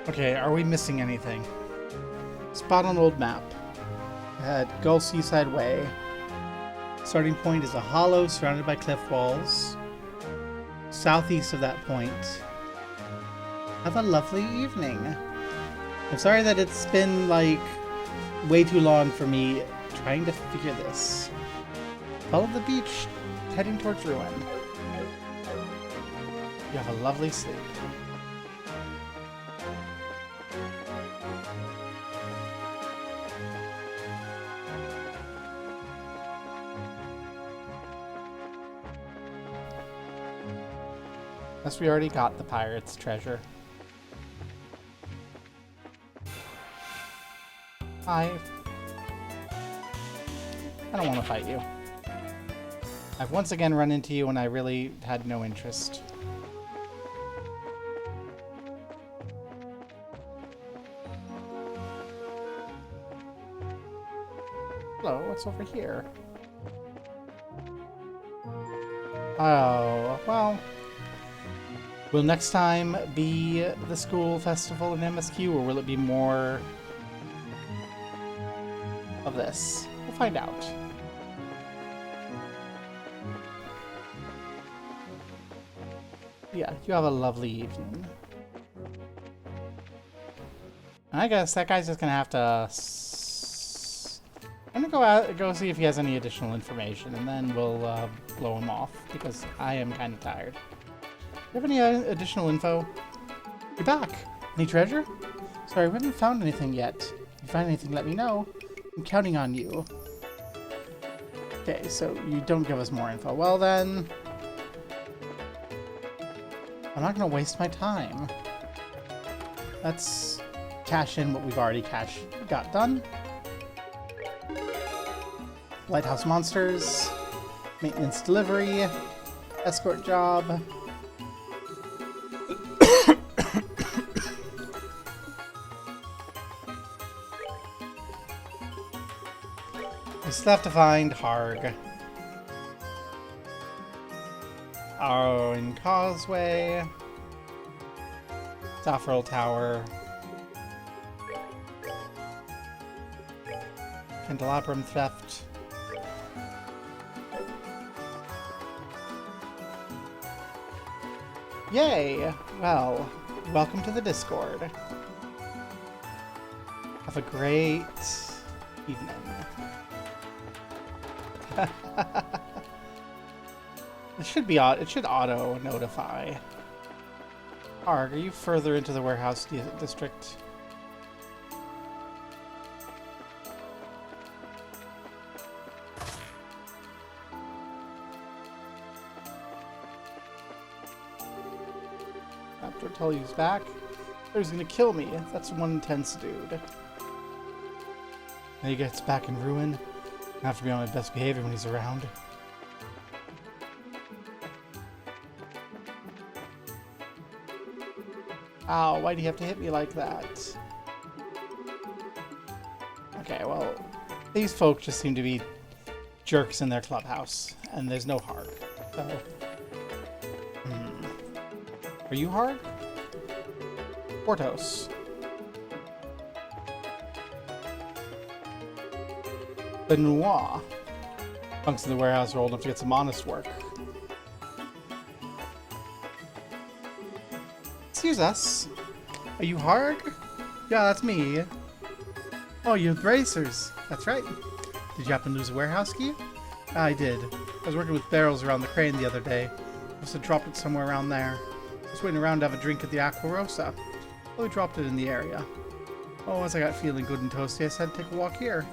Okay, are we missing anything? Spot on old map. At Gull Seaside Way. Starting point is a hollow surrounded by cliff walls. Southeast of that point. Have a lovely evening. I'm sorry that it's been, like, way too long for me trying to figure this. Follow the beach, heading towards ruin. You have a lovely sleep. Unless we already got the pirate's treasure. I don't want to fight you. I've once again run into you when I really had no interest. Hello, what's over here? Oh, well. Will next time be the school festival in MSQ, or will it be more of this? We'll find out. Yeah, you have a lovely evening. I guess that guy's just gonna have to... I'm gonna go see if he has any additional information, and then we'll blow him off, because I am kind of tired. Do you have any additional info? You're back. Any treasure? Sorry, we haven't found anything yet. If you find anything, let me know. I'm counting on you. Okay, so you don't give us more info. Well then... I'm not gonna waste my time. That's cash in what we've already got done. Lighthouse monsters, maintenance delivery, escort job. We still have to find Harg. Arrowing Causeway. Saffrel Tower. Candelabra theft. Yay! Well, welcome to the Discord. Have a great evening. It should auto notify. Arg, are you further into the warehouse district? After until he's back. He's gonna kill me. That's one intense dude. Then he gets back in ruin. I have to be on my best behavior when he's around. Ow, why do you have to hit me like that? Okay, well, these folks just seem to be jerks in their clubhouse, and there's no Harg. So, Are you Harg? Portos. Benoit. Punks in the warehouse are old enough to get some honest work. Excuse us. Are you Harg? Yeah, that's me. Oh, you have bracers. That's right. Did you happen to lose a warehouse key? I did. I was working with barrels around the crane the other day. Must have dropped it somewhere around there. I was waiting around to have a drink at the Aqua Rosa. Well, we dropped it in the area. Oh, once I got feeling good and toasty, I said take a walk here.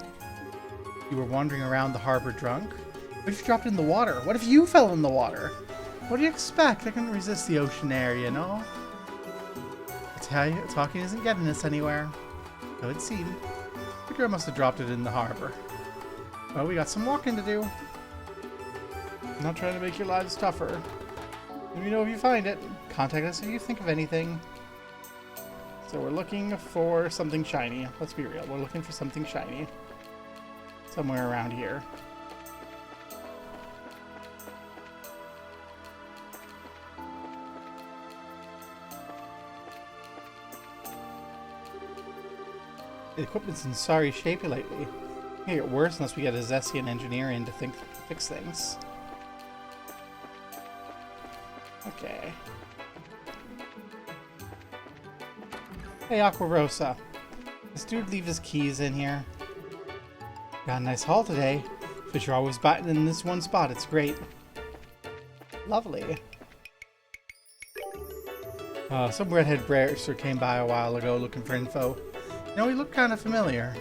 You were wandering around the harbor drunk? What if you dropped it in the water? What if you fell in the water? What do you expect? I couldn't resist the ocean air, you know? I tell you, talking isn't getting us anywhere. So it seemed. The girl must have dropped it in the harbor. Well, we got some walking to do. I'm not trying to make your lives tougher. Let me know if you find it. Contact us if you think of anything. So we're looking for something shiny. Let's be real. We're looking for something shiny. Somewhere around here. The equipment's in sorry shape lately. It can get worse unless we get a Zessian engineer in to fix things. Okay. Hey, Aqua Rosa. This dude leave his keys in here. Got a nice haul today. Fish are always biting in this one spot. It's great. Lovely. Some redhead bracer came by a while ago looking for info. You know, he looked kind of familiar.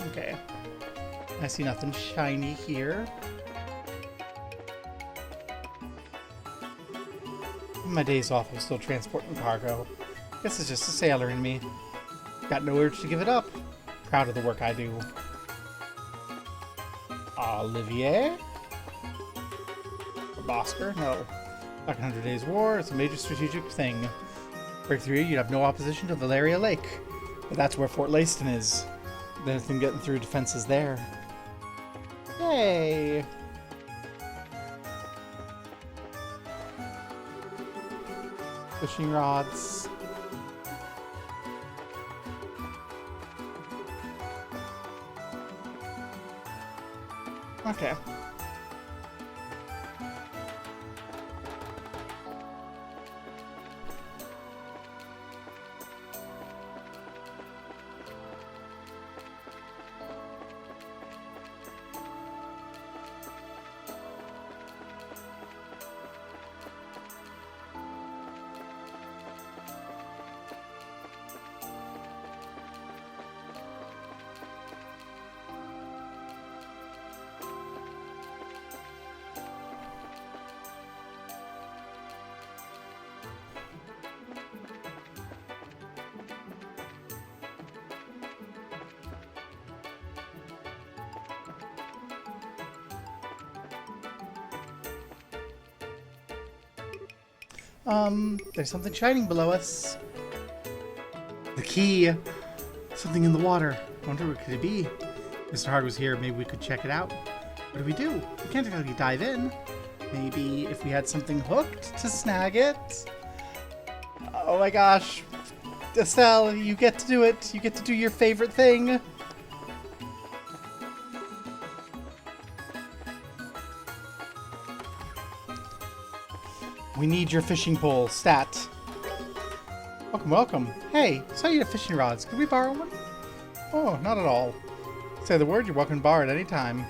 Okay. I see nothing shiny here. On my days off, I'm still transporting cargo. Guess it's just a sailor in me. Got no urge to give it up. Proud of the work I do. Olivier? Or Bosker? No. Back in 100 Days War, it's a major strategic thing. Break through, you'd have no opposition to Valeria Lake. But that's where Fort Leyston is. There's nothing getting through defenses there. Yay! Fishing rods. Okay. There's something shining below us. The key. Something in the water. Wonder what could it be? Mr. Hard was here. Maybe we could check it out. What do we do? We can't really dive in. Maybe if we had something hooked to snag it. Oh my gosh. Estelle, you get to do it. You get to do your favorite thing. We need your fishing pole. Stat. Welcome, welcome. Hey, saw you had fishing rods. Could we borrow one? Oh, not at all. Say the word, you're welcome to borrow at any time.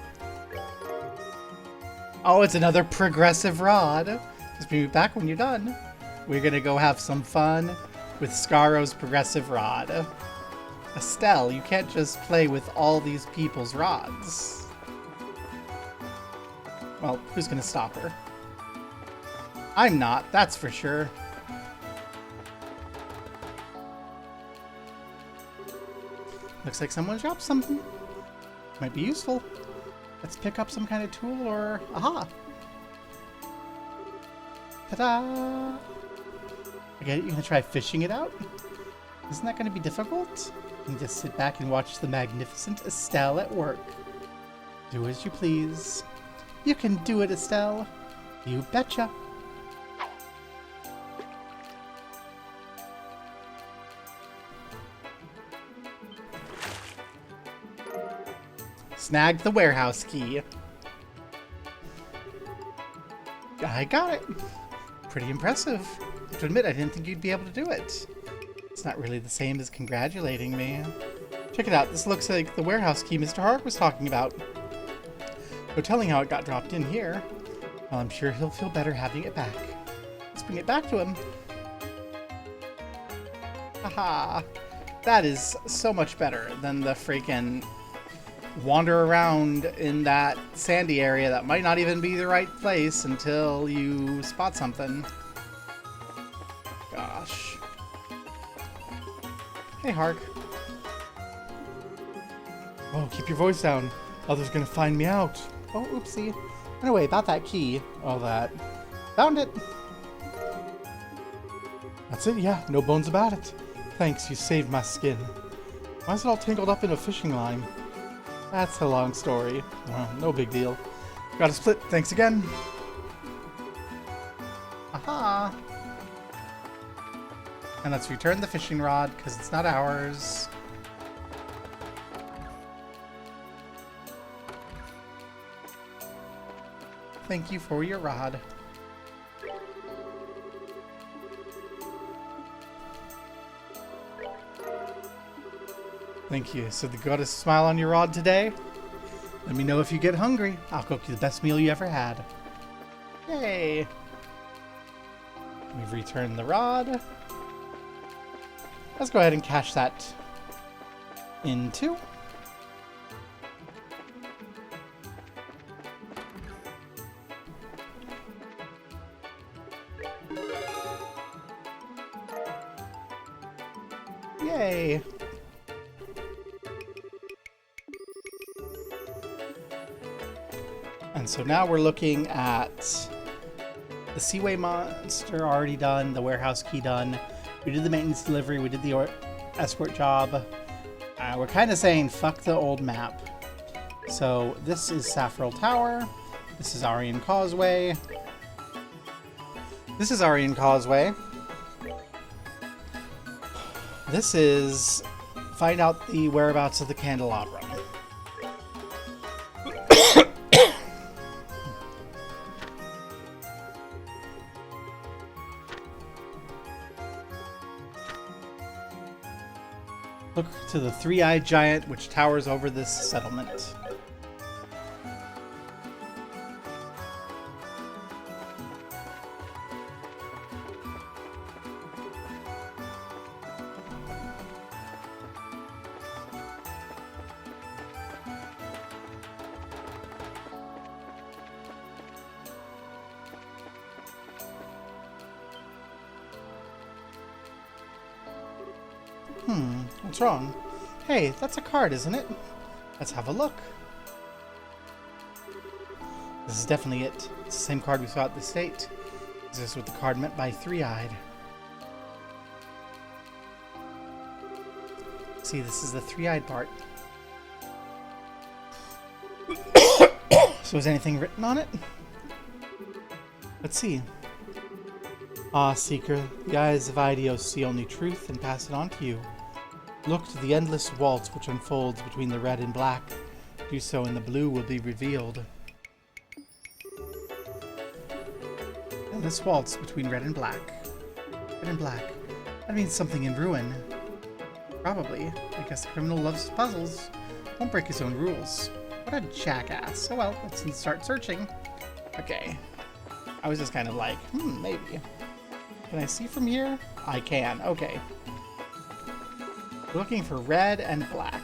Oh, it's another progressive rod. Just be back when you're done. We're gonna go have some fun with Scaro's progressive rod. Estelle, you can't just play with all these people's rods. Well, who's gonna stop her? I'm not, that's for sure. Looks like someone dropped something. Might be useful. Let's pick up some kind of tool or... Aha! Ta-da! Okay, you're gonna try fishing it out? Isn't that gonna be difficult? You can just sit back and watch the magnificent Estelle at work. Do as you please. You can do it, Estelle. You betcha. Snagged the warehouse key. I got it. Pretty impressive. I have to admit, I didn't think you'd be able to do it. It's not really the same as congratulating me. Check it out. This looks like the warehouse key Mr. Hark was talking about. No telling how it got dropped in here. Well, I'm sure he'll feel better having it back. Let's bring it back to him. Haha. That is so much better than the freaking wander around in that sandy area that might not even be the right place until you spot something. Gosh. Hey, Hark. Oh, keep your voice down. Others gonna find me out. Oh, oopsie. Anyway, about that key. All that. Found it. That's it, yeah. No bones about it. Thanks, you saved my skin. Why is it all tangled up in a fishing line? That's a long story. No big deal. Got a split. Thanks again. Aha! And let's return the fishing rod, because it's not ours. Thank you for your rod. Thank you. So, got a smile on your rod today? Let me know if you get hungry. I'll cook you the best meal you ever had. Yay! We've returned the rod. Let's go ahead and cash that in too. Yay! And so now we're looking at the Seaway Monster already done, the warehouse key done. We did the maintenance delivery, we did the escort job. We're kind of saying fuck the old map. So this is Saffrel Tower. This is Aryan Causeway. This is Aryan Causeway. This is find out the whereabouts of the Candelabra. Look to the three-eyed giant which towers over this settlement. What's wrong? Hey, that's a card, isn't it? Let's have a look. This is definitely it. It's the same card we saw at the state. This Is this what the card meant by three-eyed? See, this is the three-eyed part. So is anything written on it? Let's see. Ah, Seeker, the eyes of Idios see only truth and pass it on to you. Look to the endless waltz which unfolds between the red and black. Do so and the blue will be revealed. Endless waltz between red and black. Red and black. That means something in ruin. Probably. I guess the criminal loves puzzles. Won't break his own rules. What a jackass. Oh well, let's start searching. Okay. I was just kind of like, maybe. Can I see from here? I can. Okay. We're looking for red and black.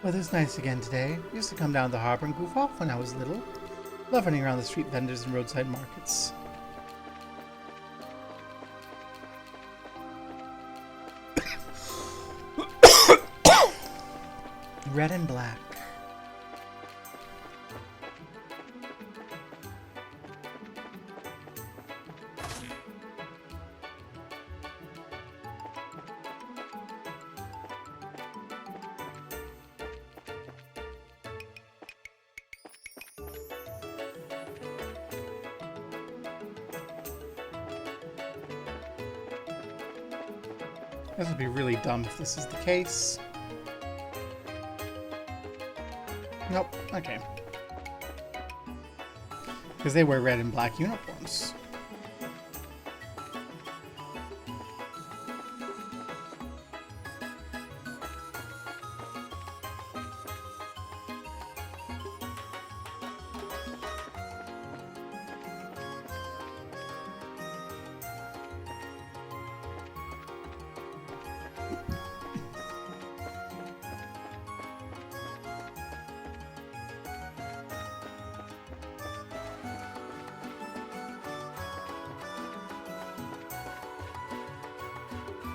Weather's nice again today. Used to come down to the harbor and goof off when I was little. Love running around the street vendors and roadside markets. Red and black. This would be really dumb if this is the case. Nope, okay. Because they wear red and black uniforms.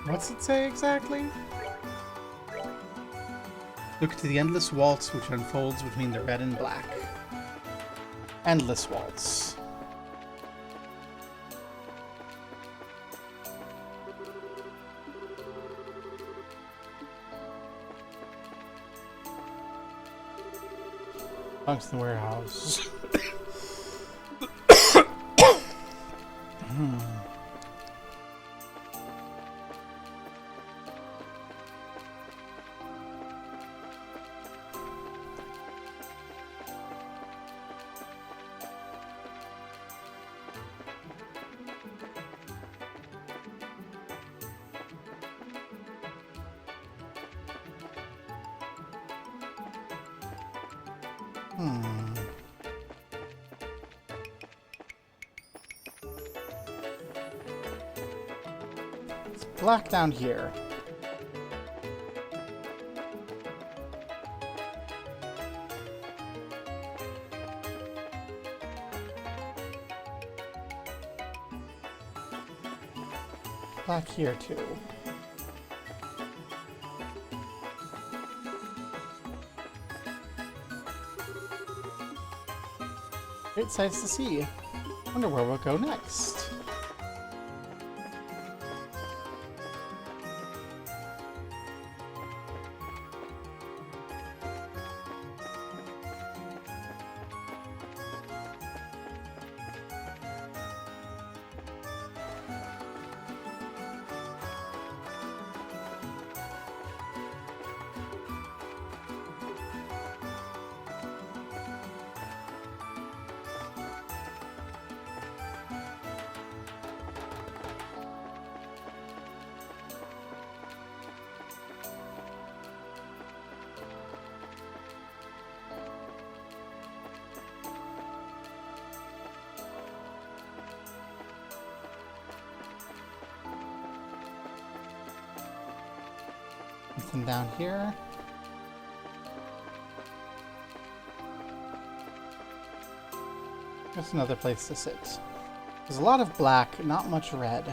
What's it say exactly? Look to the endless waltz which unfolds between the red and black. Endless waltz. Tungsten warehouse. It's black down here. Black here too. Great sights to see. Wonder where we'll go next. Nothing down here. There's another place to sit. There's a lot of black, not much red.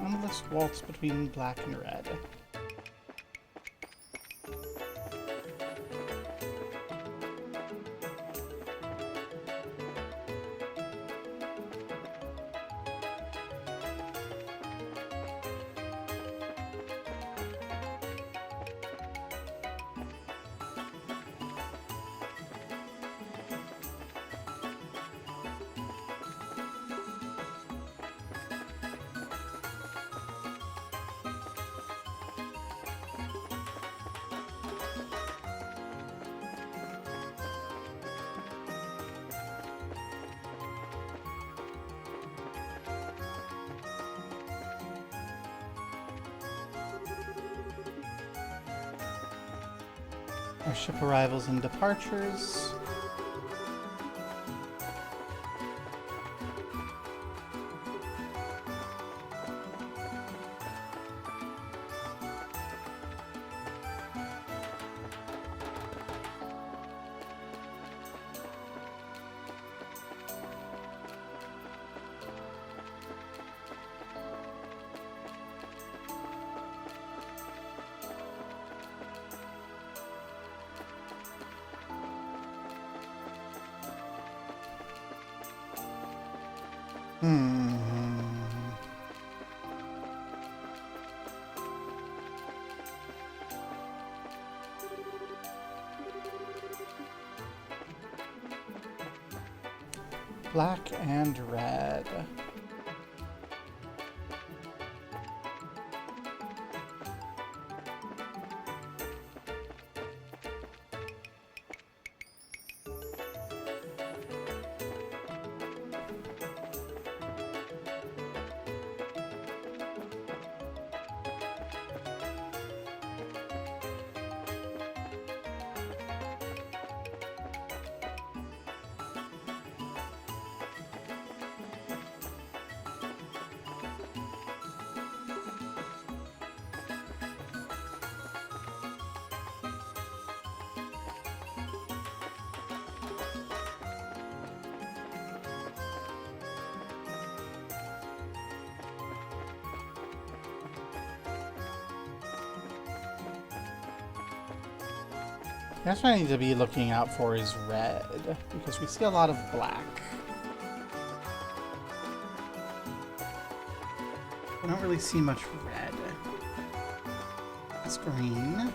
Endless waltz between black and red. Our ship arrivals and departures. Black and red. That's what I need to be looking out for is red, because we see a lot of black. I don't really see much red. That's green.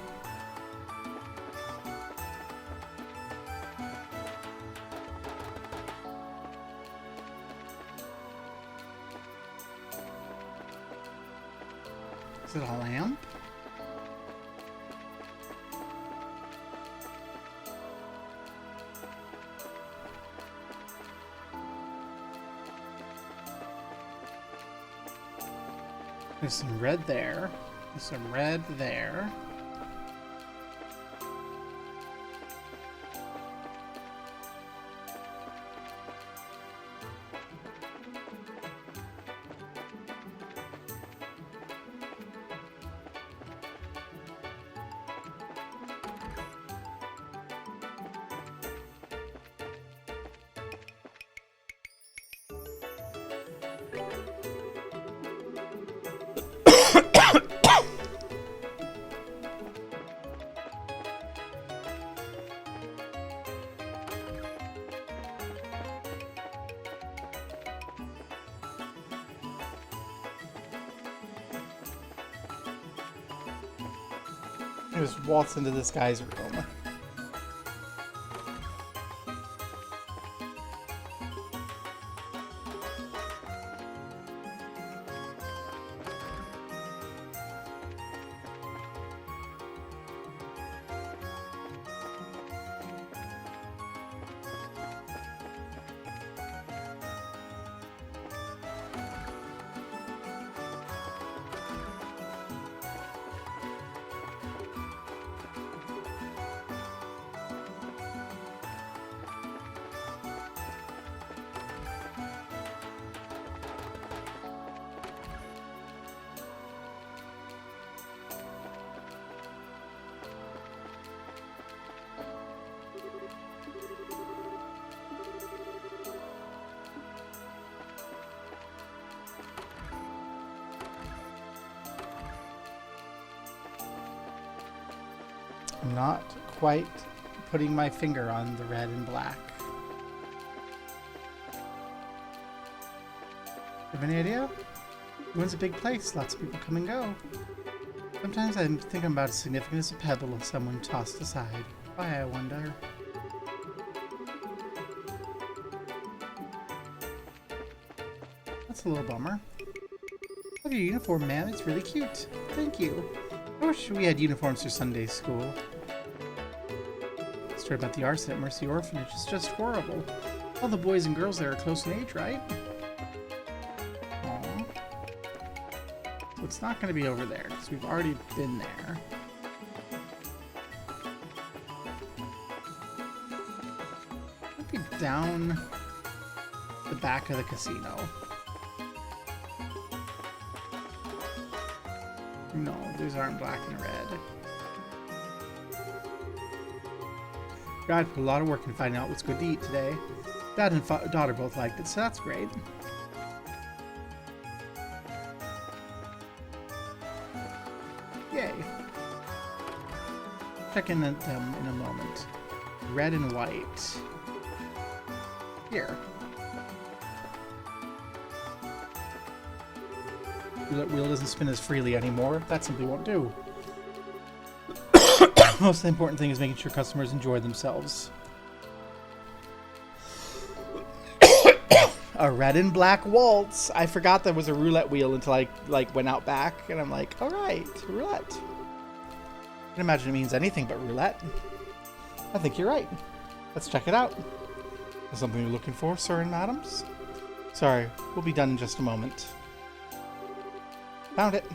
Is it a lamp? There's some red there. There's some red there. Just waltz into this guy's room. I'm not quite putting my finger on the red and black. Have any idea? Ruin's a big place. Lots of people come and go. Sometimes I think I'm about as significant as a pebble of someone tossed aside. Why, I wonder. That's a little bummer. Love your uniform, man. It's really cute. Thank you. I wish we had uniforms for Sunday school. The story about the arson at Mercy Orphanage is just horrible. All the boys and girls there are close in age, right? Aww. So it's not going to be over there, because we've already been there. Might be down the back of the casino. No, these aren't black and red. God put a lot of work in finding out what's good to eat today. Dad and daughter both liked it, so that's great. Yay. Check in at them in a moment. Red and white. Here. Roulette wheel doesn't spin as freely anymore. That simply won't do. Most of the important thing is making sure customers enjoy themselves. A red and black waltz. I forgot there was a roulette wheel until I went out back, and I'm like, all right, roulette. I can imagine it means anything but roulette. I think you're right. Let's check it out. Is something you're looking for, sir and madams? Sorry, we'll be done in just a moment. Found it.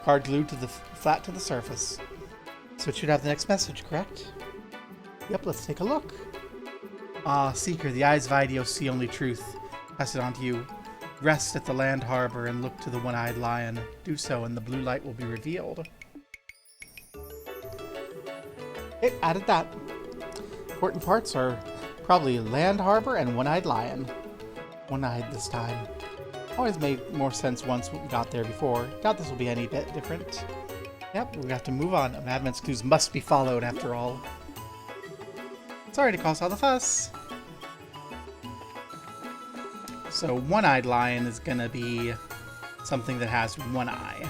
Card glued to the flat to the surface. So it should have the next message, correct? Yep, let's take a look. Ah, Seeker, the eyes of Idio see only truth. Pass it on to you. Rest at the land harbor and look to the one-eyed lion. Do so and the blue light will be revealed. It added that. Important parts are probably land harbor and one-eyed lion. One-eyed this time. Always made more sense once we got there before. Doubt this will be any bit different. Yep, we have to move on. A madman's clues must be followed after all. Sorry to cause all the fuss. So one-eyed lion is gonna be something that has one eye.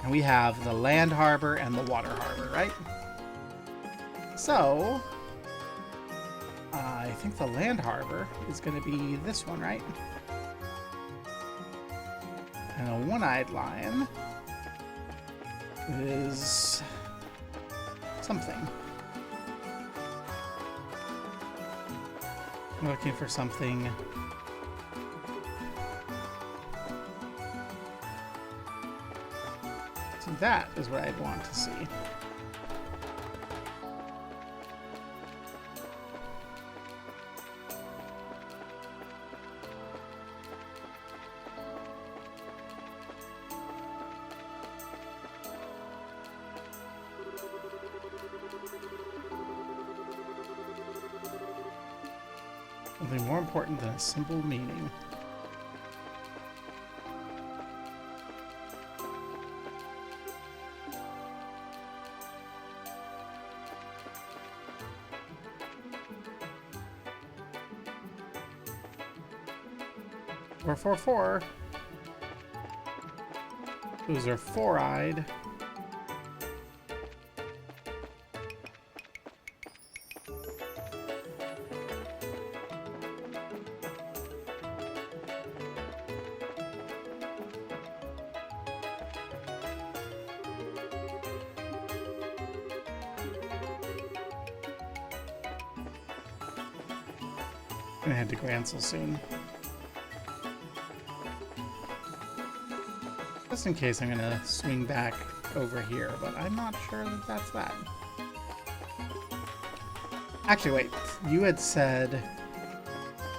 And we have the land harbor and the water harbor, right? So I think the land harbor is gonna be this one, right? And a one-eyed lion is something. I'm looking for something. So that is what I'd want to see. Something more important than a simple meaning. Four. Those are four-eyed. Gonna head to Gransel soon. Just in case, I'm gonna swing back over here, but I'm not sure that that's that. Actually, wait. You had said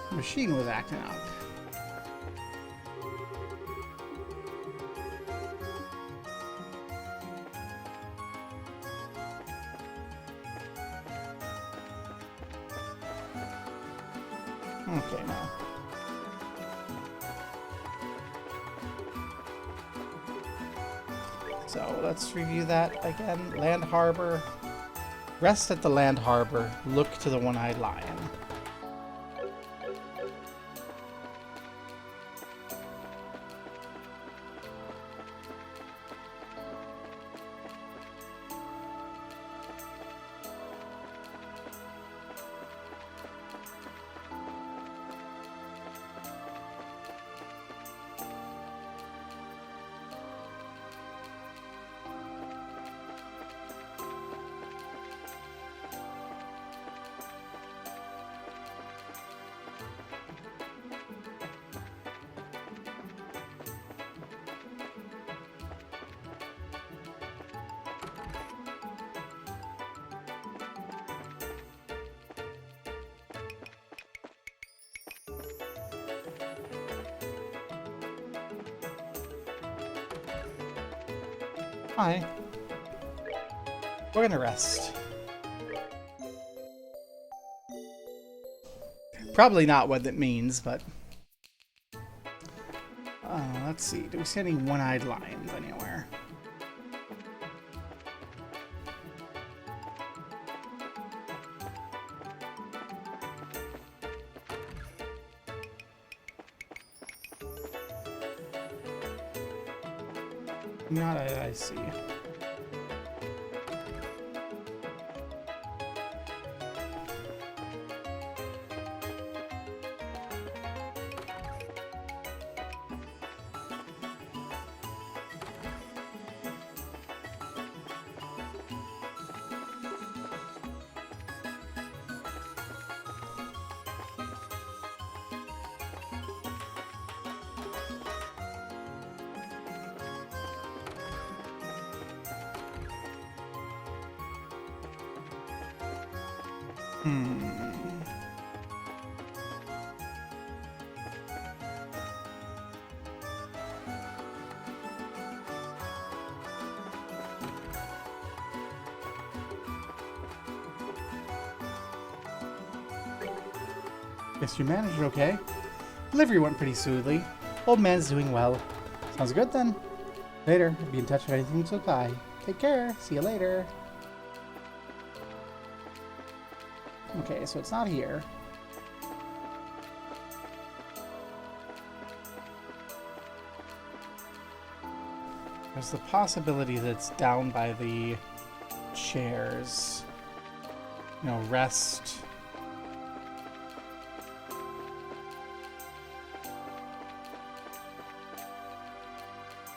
the machine was acting up. Okay, no. So let's review that again. Land harbor Rest at the land harbor. Look to the one-eyed lion. Hi. We're gonna rest. Probably not what that means, but... let's see. Do we see any one-eyed lions anywhere? Not I see. Guess you managed it okay. Delivery went pretty smoothly. Old man's doing well. Sounds good then. Later. Be in touch if anything to apply. Take care. See you later. Okay, so it's not here. There's the possibility that it's down by the chairs. You know, rest.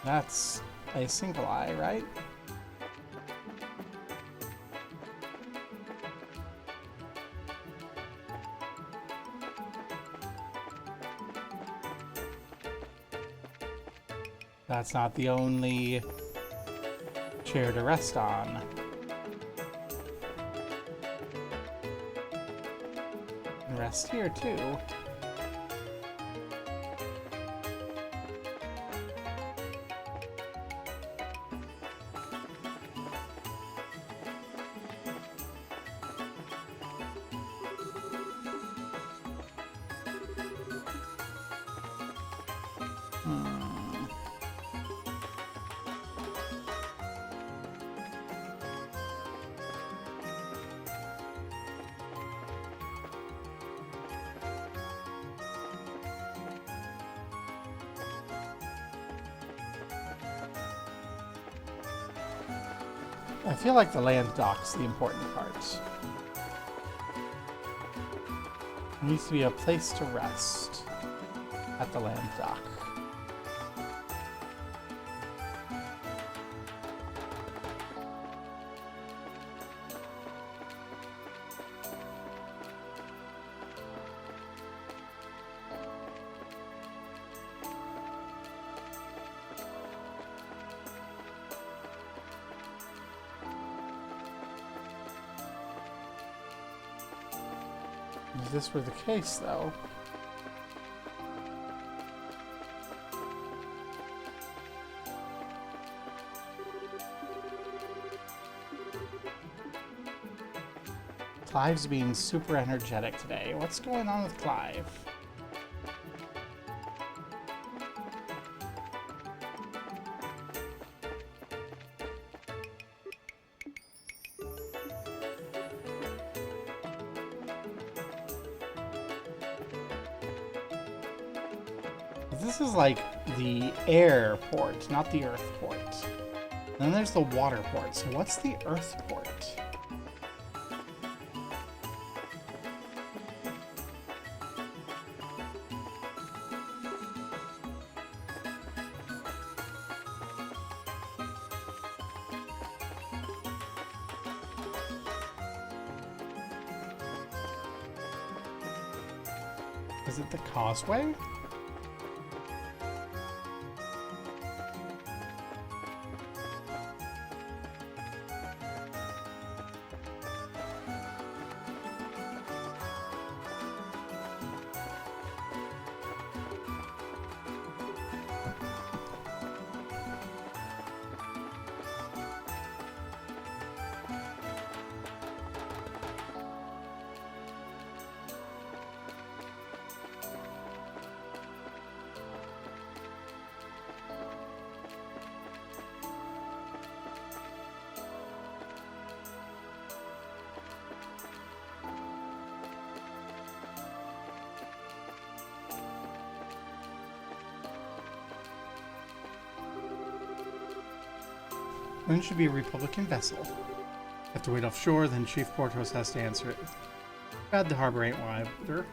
That's a single eye, right? That's not the only chair to rest on. And rest here too. I feel like the land dock's the important part. There needs to be a place to rest at the land dock. If this were the case, though... Clive's being super energetic today. What's going on with Clive? This is like the air port, not the earth port. And then there's the water port. So what's the earth port? Is it the causeway? Then it should be a Republican vessel. Have to wait offshore, then Chief Portos has to answer it. God, the harbor ain't wider.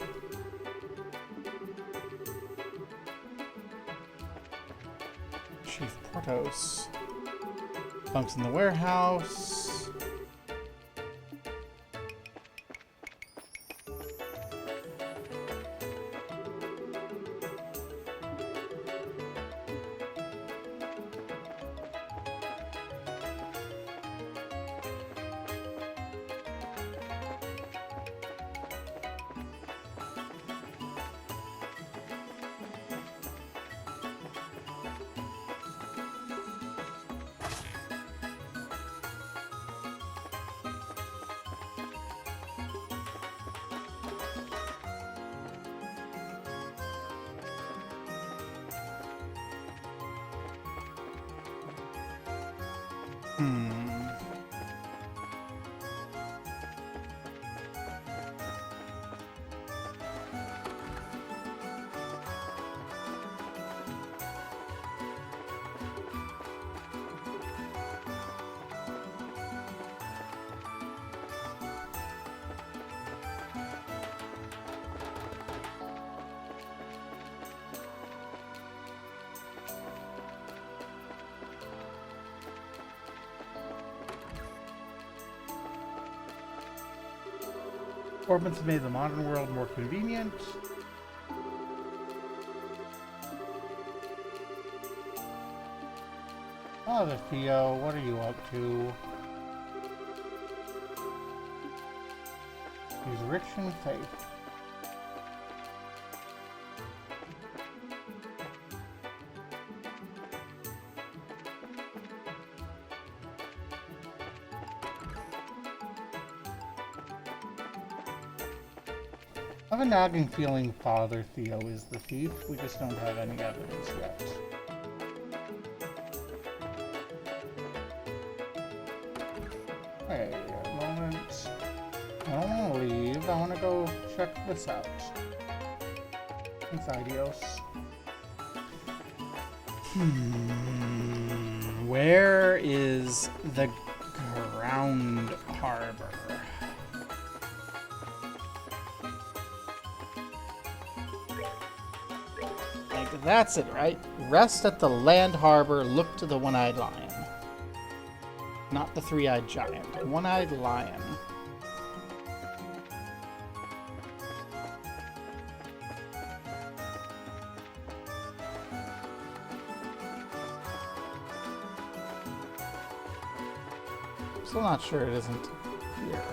Chief Portos. Bunks in the warehouse. Orbits have made the modern world more convenient. Father Theo, what are you up to? He's rich in faith. I have a nagging feeling Father Theo is the thief. We just don't have any evidence yet. Hey, a moment. I don't want to leave. I want to go check this out. Thanks, Idios. Where is the ground harbor? That's it, right? Rest at the land harbor, look to the one-eyed lion. Not the three-eyed giant. One-eyed lion. Still not sure it isn't here.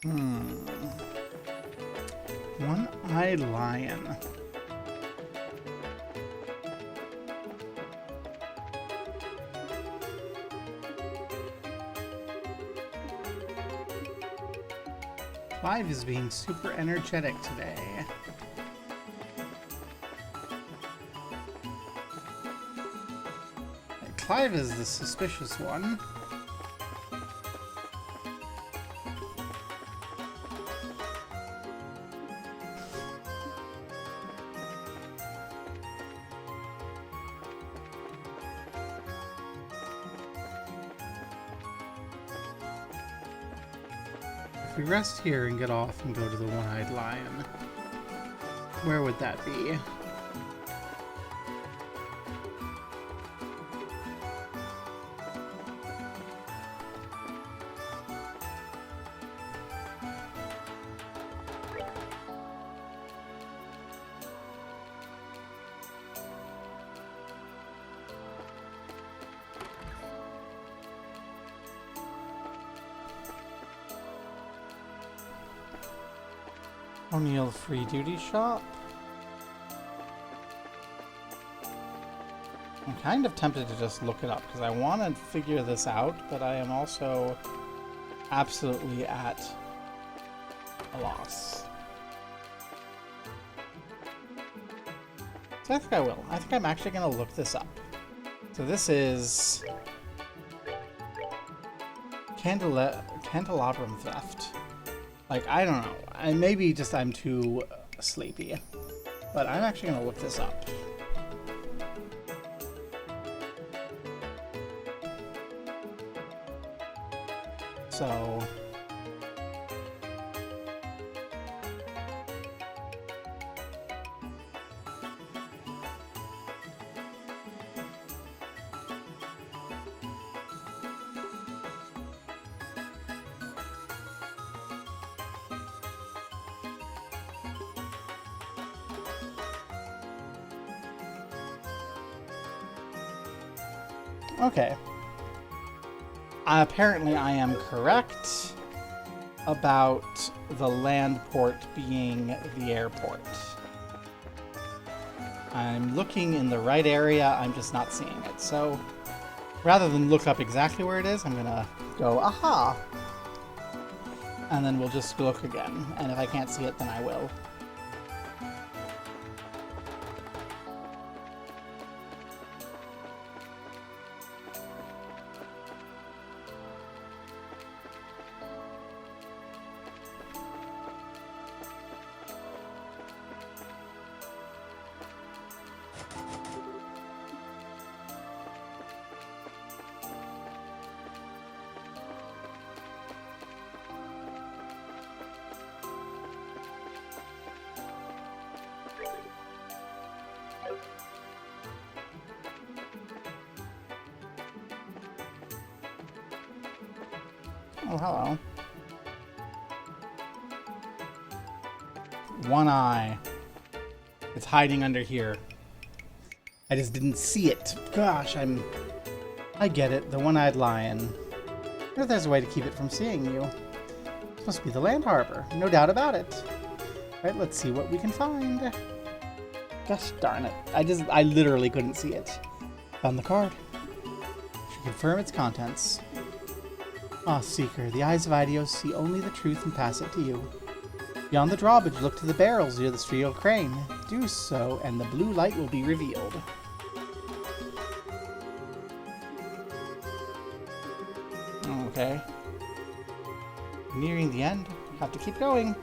One-eyed lion. Clive is being super energetic today. Clive is the suspicious one. If we rest here and get off and go to the one-eyed lion, where would that be? O'Neill Free Duty Shop. I'm kind of tempted to just look it up because I want to figure this out, but I am also absolutely at a loss. So I think I will. I think I'm actually going to look this up. So this is Candelabra theft. Like, I don't know. Maybe just I'm too sleepy. But I'm actually going to look this up. So... Okay. Apparently I am correct about the land port being the airport. I'm looking in the right area, I'm just not seeing it. So rather than look up exactly where it is, I'm gonna go, aha! And then we'll just look again. And if I can't see it, then I will. Oh, hello. One eye. It's hiding under here. I just didn't see it. Gosh, I get it. The one-eyed lion. Or there's a way to keep it from seeing you. It must be the land harbor. No doubt about it. Right, let's see what we can find. Gosh darn it. I literally couldn't see it. Found the card. Should confirm its contents. Ah, Seeker, the eyes of Idios see only the truth and pass it to you. Beyond the drawbridge, look to the barrels near the steel crane. Do so, and the blue light will be revealed. Okay. Nearing the end. Have to keep going.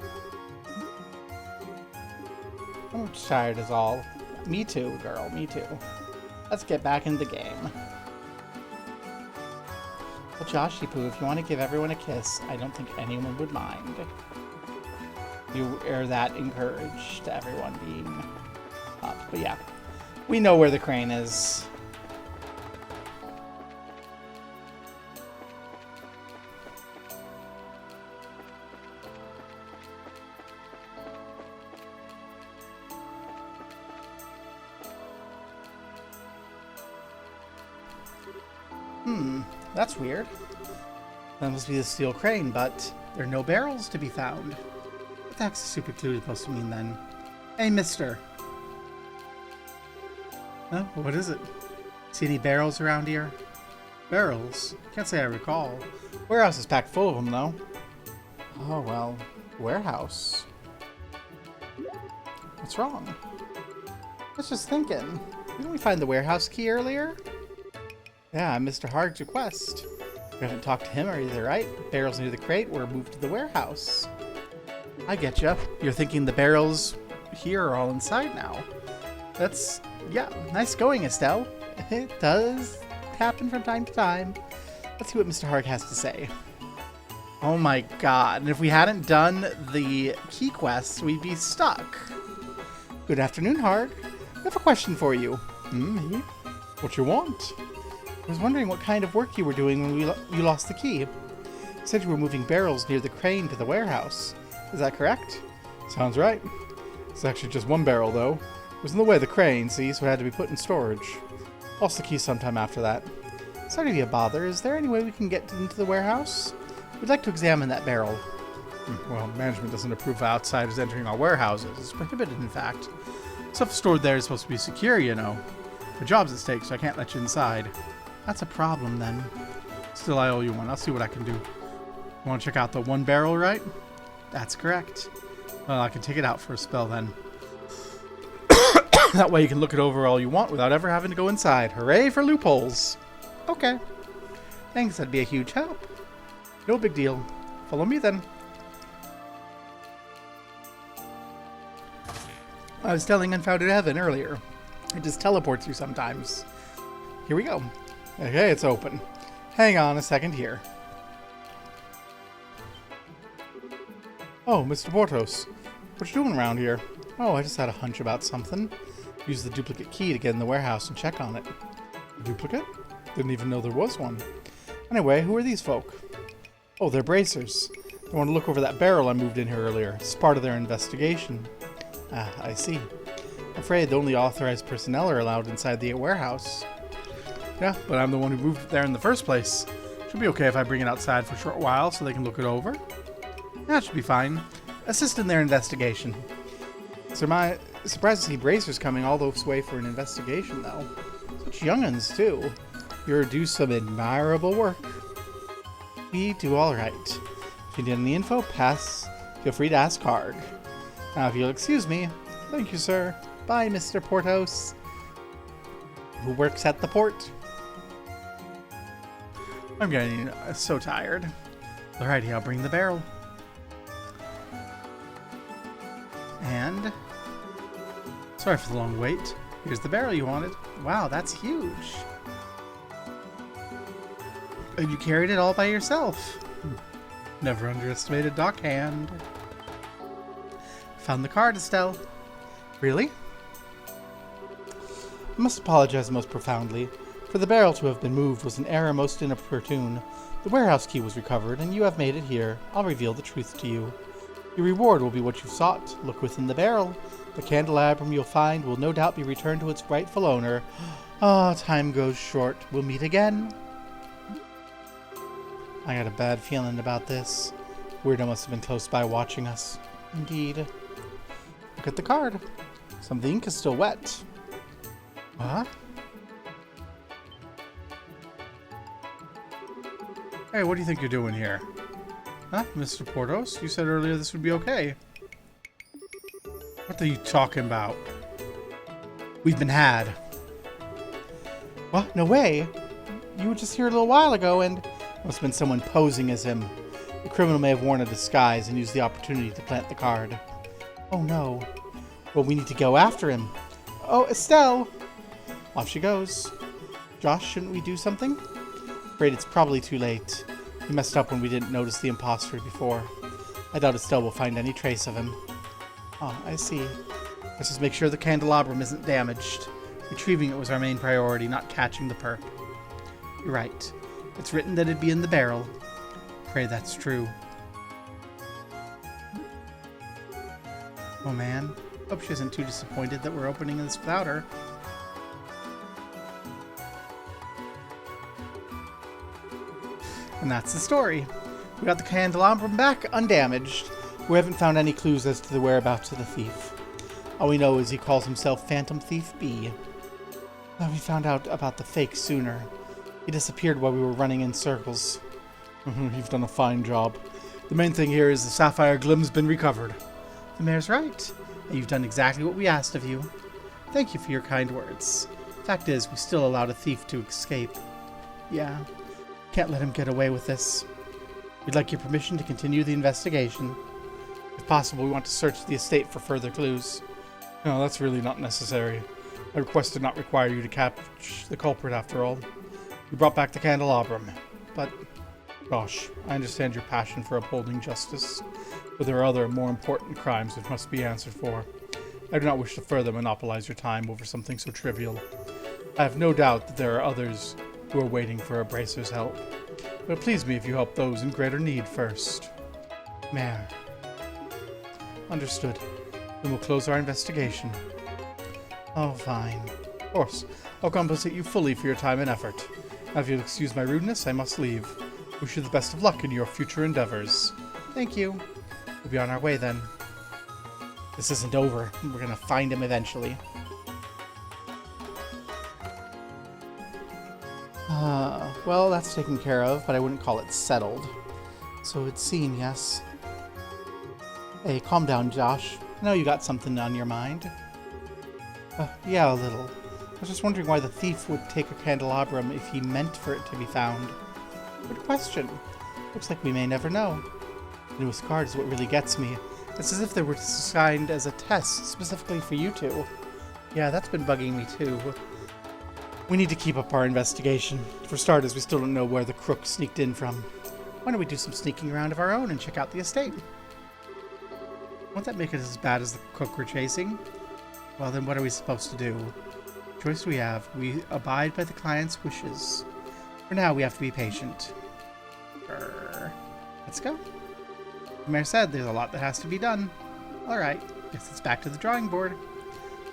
I'm tired is all. Me too, girl. Me too. Let's get back in the game. Well, Joshy Poo, if you want to give everyone a kiss, I don't think anyone would mind. You are that encouraged to everyone being up. But yeah, we know where the crane is. That's weird. That must be the steel crane, but There are no barrels to be found. What the heck's the super clue supposed to mean then? Hey, mister. Huh? What is it? See any barrels around here? Barrels? Can't say I recall. Warehouse is packed full of them, though. Oh, well. Warehouse. What's wrong? I was just thinking. Didn't we find the warehouse key earlier? Yeah, Mr. Harg's request. We haven't talked to him either, right? Barrels near the crate were moved to the warehouse. I get ya. You're thinking the barrels here are all inside now. That's, yeah, nice going, Estelle. It does happen from time to time. Let's see what Mr. Harg has to say. Oh my god, and if we hadn't done the key quest, we'd be stuck. Good afternoon, Harg. I have a question for you. Me? What you want? I was wondering what kind of work you were doing when you lost the key. You said you were moving barrels near the crane to the warehouse. Is that correct? Sounds right. It's actually just one barrel, though. It was in the way of the crane, see, so it had to be put in storage. Lost the key sometime after that. Sorry to be a bother. Is there any way we can get into the warehouse? We'd like to examine that barrel. Well, management doesn't approve of outsiders entering our warehouses. It's prohibited, in fact. Stuff stored there is supposed to be secure, you know. The job's at stake, so I can't let you inside. That's a problem, then. Still, I owe you one. I'll see what I can do. You want to check out the one barrel, right? That's correct. Well, I can take it out for a spell, then. That way you can look it over all you want without ever having to go inside. Hooray for loopholes! Okay. Thanks, that'd be a huge help. No big deal. Follow me, then. I was telling Unfounded Evan earlier. It just teleports you sometimes. Here we go. Okay, it's open. Hang on a second here. Oh, Mr. Portos. What you doing around here? Oh, I just had a hunch about something. Use the duplicate key to get in the warehouse and check on it. A duplicate? Didn't even know there was one. Anyway, who are these folk? Oh, they're bracers. They want to look over that barrel I moved in here earlier. It's part of their investigation. Ah, I see. I'm afraid the only authorized personnel are allowed inside the warehouse. Yeah, but I'm the one who moved it there in the first place. Should be okay if I bring it outside for a short while so they can look it over. That should be fine. Assist in their investigation. Surprised to see bracers coming all this way for an investigation, though. Such young'uns, too. You do some admirable work. We do alright. If you need any info, feel free to ask Harg. Now, if you'll excuse me. Thank you, sir. Bye, Mr. Portos. Who works at the port? I'm getting so tired. Alrighty, I'll bring the barrel. And... sorry for the long wait. Here's the barrel you wanted. Wow, that's huge. And you carried it all by yourself. Never underestimated Dockhand. Found the card, Estelle. Really? I must apologize most profoundly. For the barrel to have been moved was an error most inopportune. The warehouse key was recovered, and you have made it here. I'll reveal the truth to you. Your reward will be what you've sought. Look within the barrel. The candelabrum you'll find will no doubt be returned to its rightful owner. Ah, time goes short. We'll meet again. I got a bad feeling about this. Weirdo must have been close by watching us. Indeed. Look at the card. Some of the ink is still wet. What? Hey, what do you think you're doing here? Huh, Mr. Portos? You said earlier this would be okay. What are you talking about? We've been had. What? No way. You were just here a little while ago and... must have been someone posing as him. The criminal may have worn a disguise and used the opportunity to plant the card. Oh no. Well, we need to go after him. Oh, Estelle! Off she goes. Josh, shouldn't we do something? Afraid it's probably too late. We messed up when we didn't notice the imposter before. I doubt Estelle will find any trace of him. Oh, I see. Let's just make sure the candelabrum isn't damaged. Retrieving it was our main priority, not catching the perp. You're right. It's written that it'd be in the barrel. Pray that's true. Oh man. Hope she isn't too disappointed that we're opening this without her. And that's the story. We got the candelabra back undamaged. We haven't found any clues as to the whereabouts of the thief. All we know is he calls himself Phantom Thief B. Now we found out about the fake sooner. He disappeared while we were running in circles. You've done a fine job. The main thing here is the sapphire glim's been recovered. The mayor's right. And you've done exactly what we asked of you. Thank you for your kind words. Fact is, we still allowed a thief to escape. Yeah, can't let him get away with this. We'd like your permission to continue the investigation. If possible, we want to search the estate for further clues. No, that's really not necessary. My request did not require you to catch the culprit after all. You brought back the candelabra, but gosh, I understand your passion for upholding justice, but there are other, more important crimes which must be answered for. I do not wish to further monopolize your time over something so trivial. I have no doubt that there are others who are waiting for a bracer's help, but it please me if you help those in greater need first. Mayor. Understood. Then we'll close our investigation. Oh, fine. Of course, I'll compensate you fully for your time and effort. Now, if you'll excuse my rudeness, I must leave. Wish you the best of luck in your future endeavors. Thank you. We'll be on our way then. This isn't over. We're gonna find him eventually. Well, that's taken care of, but I wouldn't call it settled. So it's seen, yes. Hey, calm down, Josh. I know you got something on your mind. Yeah, a little. I was just wondering why the thief would take a candelabrum if he meant for it to be found. Good question. Looks like we may never know. The newest card is what really gets me. It's as if they were designed as a test, specifically for you two. Yeah, that's been bugging me too. We need to keep up our investigation. For starters, we still don't know where the crook sneaked in from. Why don't we do some sneaking around of our own and check out the estate? Won't that make it as bad as the crook we're chasing? Well, then what are we supposed to do? The choice we have. We abide by the client's wishes. For now, we have to be patient. Let's go. The mayor said there's a lot that has to be done. Alright, guess it's back to the drawing board.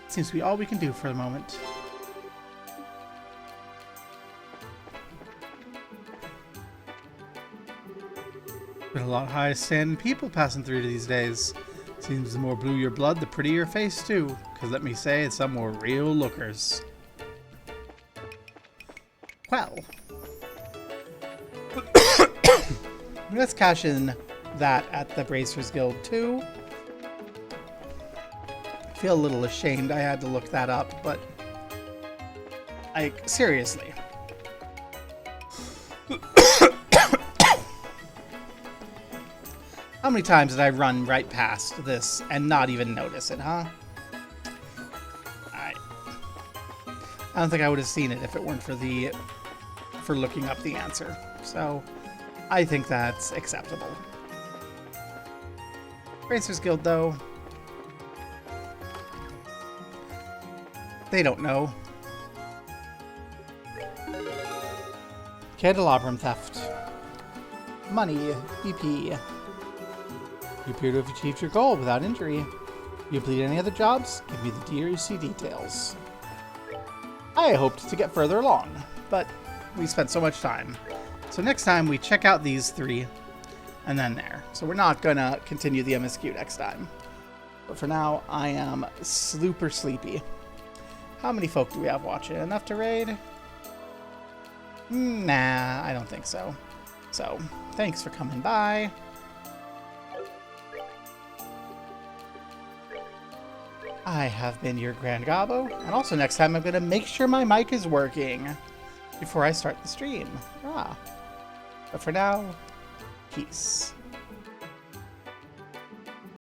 Seems to be all we can do for the moment. Been a lot of high-standing people passing through these days. Seems the more blue your blood, the prettier your face too. Because let me say, it's some more real lookers. Well. Let's cash in that at the Bracers Guild too. I feel a little ashamed I had to look that up, but like, seriously. How many times did I run right past this and not even notice it, huh? I don't think I would have seen it if it weren't for looking up the answer. So, I think that's acceptable. Racers Guild, though, they don't know. Candelabrum theft. Money, BP. You appear to have achieved your goal without injury. If you complete any other jobs, give me the DRC details. I hoped to get further along, but we spent so much time. So next time we check out these three, and then there. So we're not gonna continue the MSQ next time. But for now, I am super sleepy. How many folk do we have watching? Enough to raid? Nah, I don't think so. So, thanks for coming by. I have been your Grand Gobbo, and also next time I'm going to make sure my mic is working before I start the stream. But for now, peace.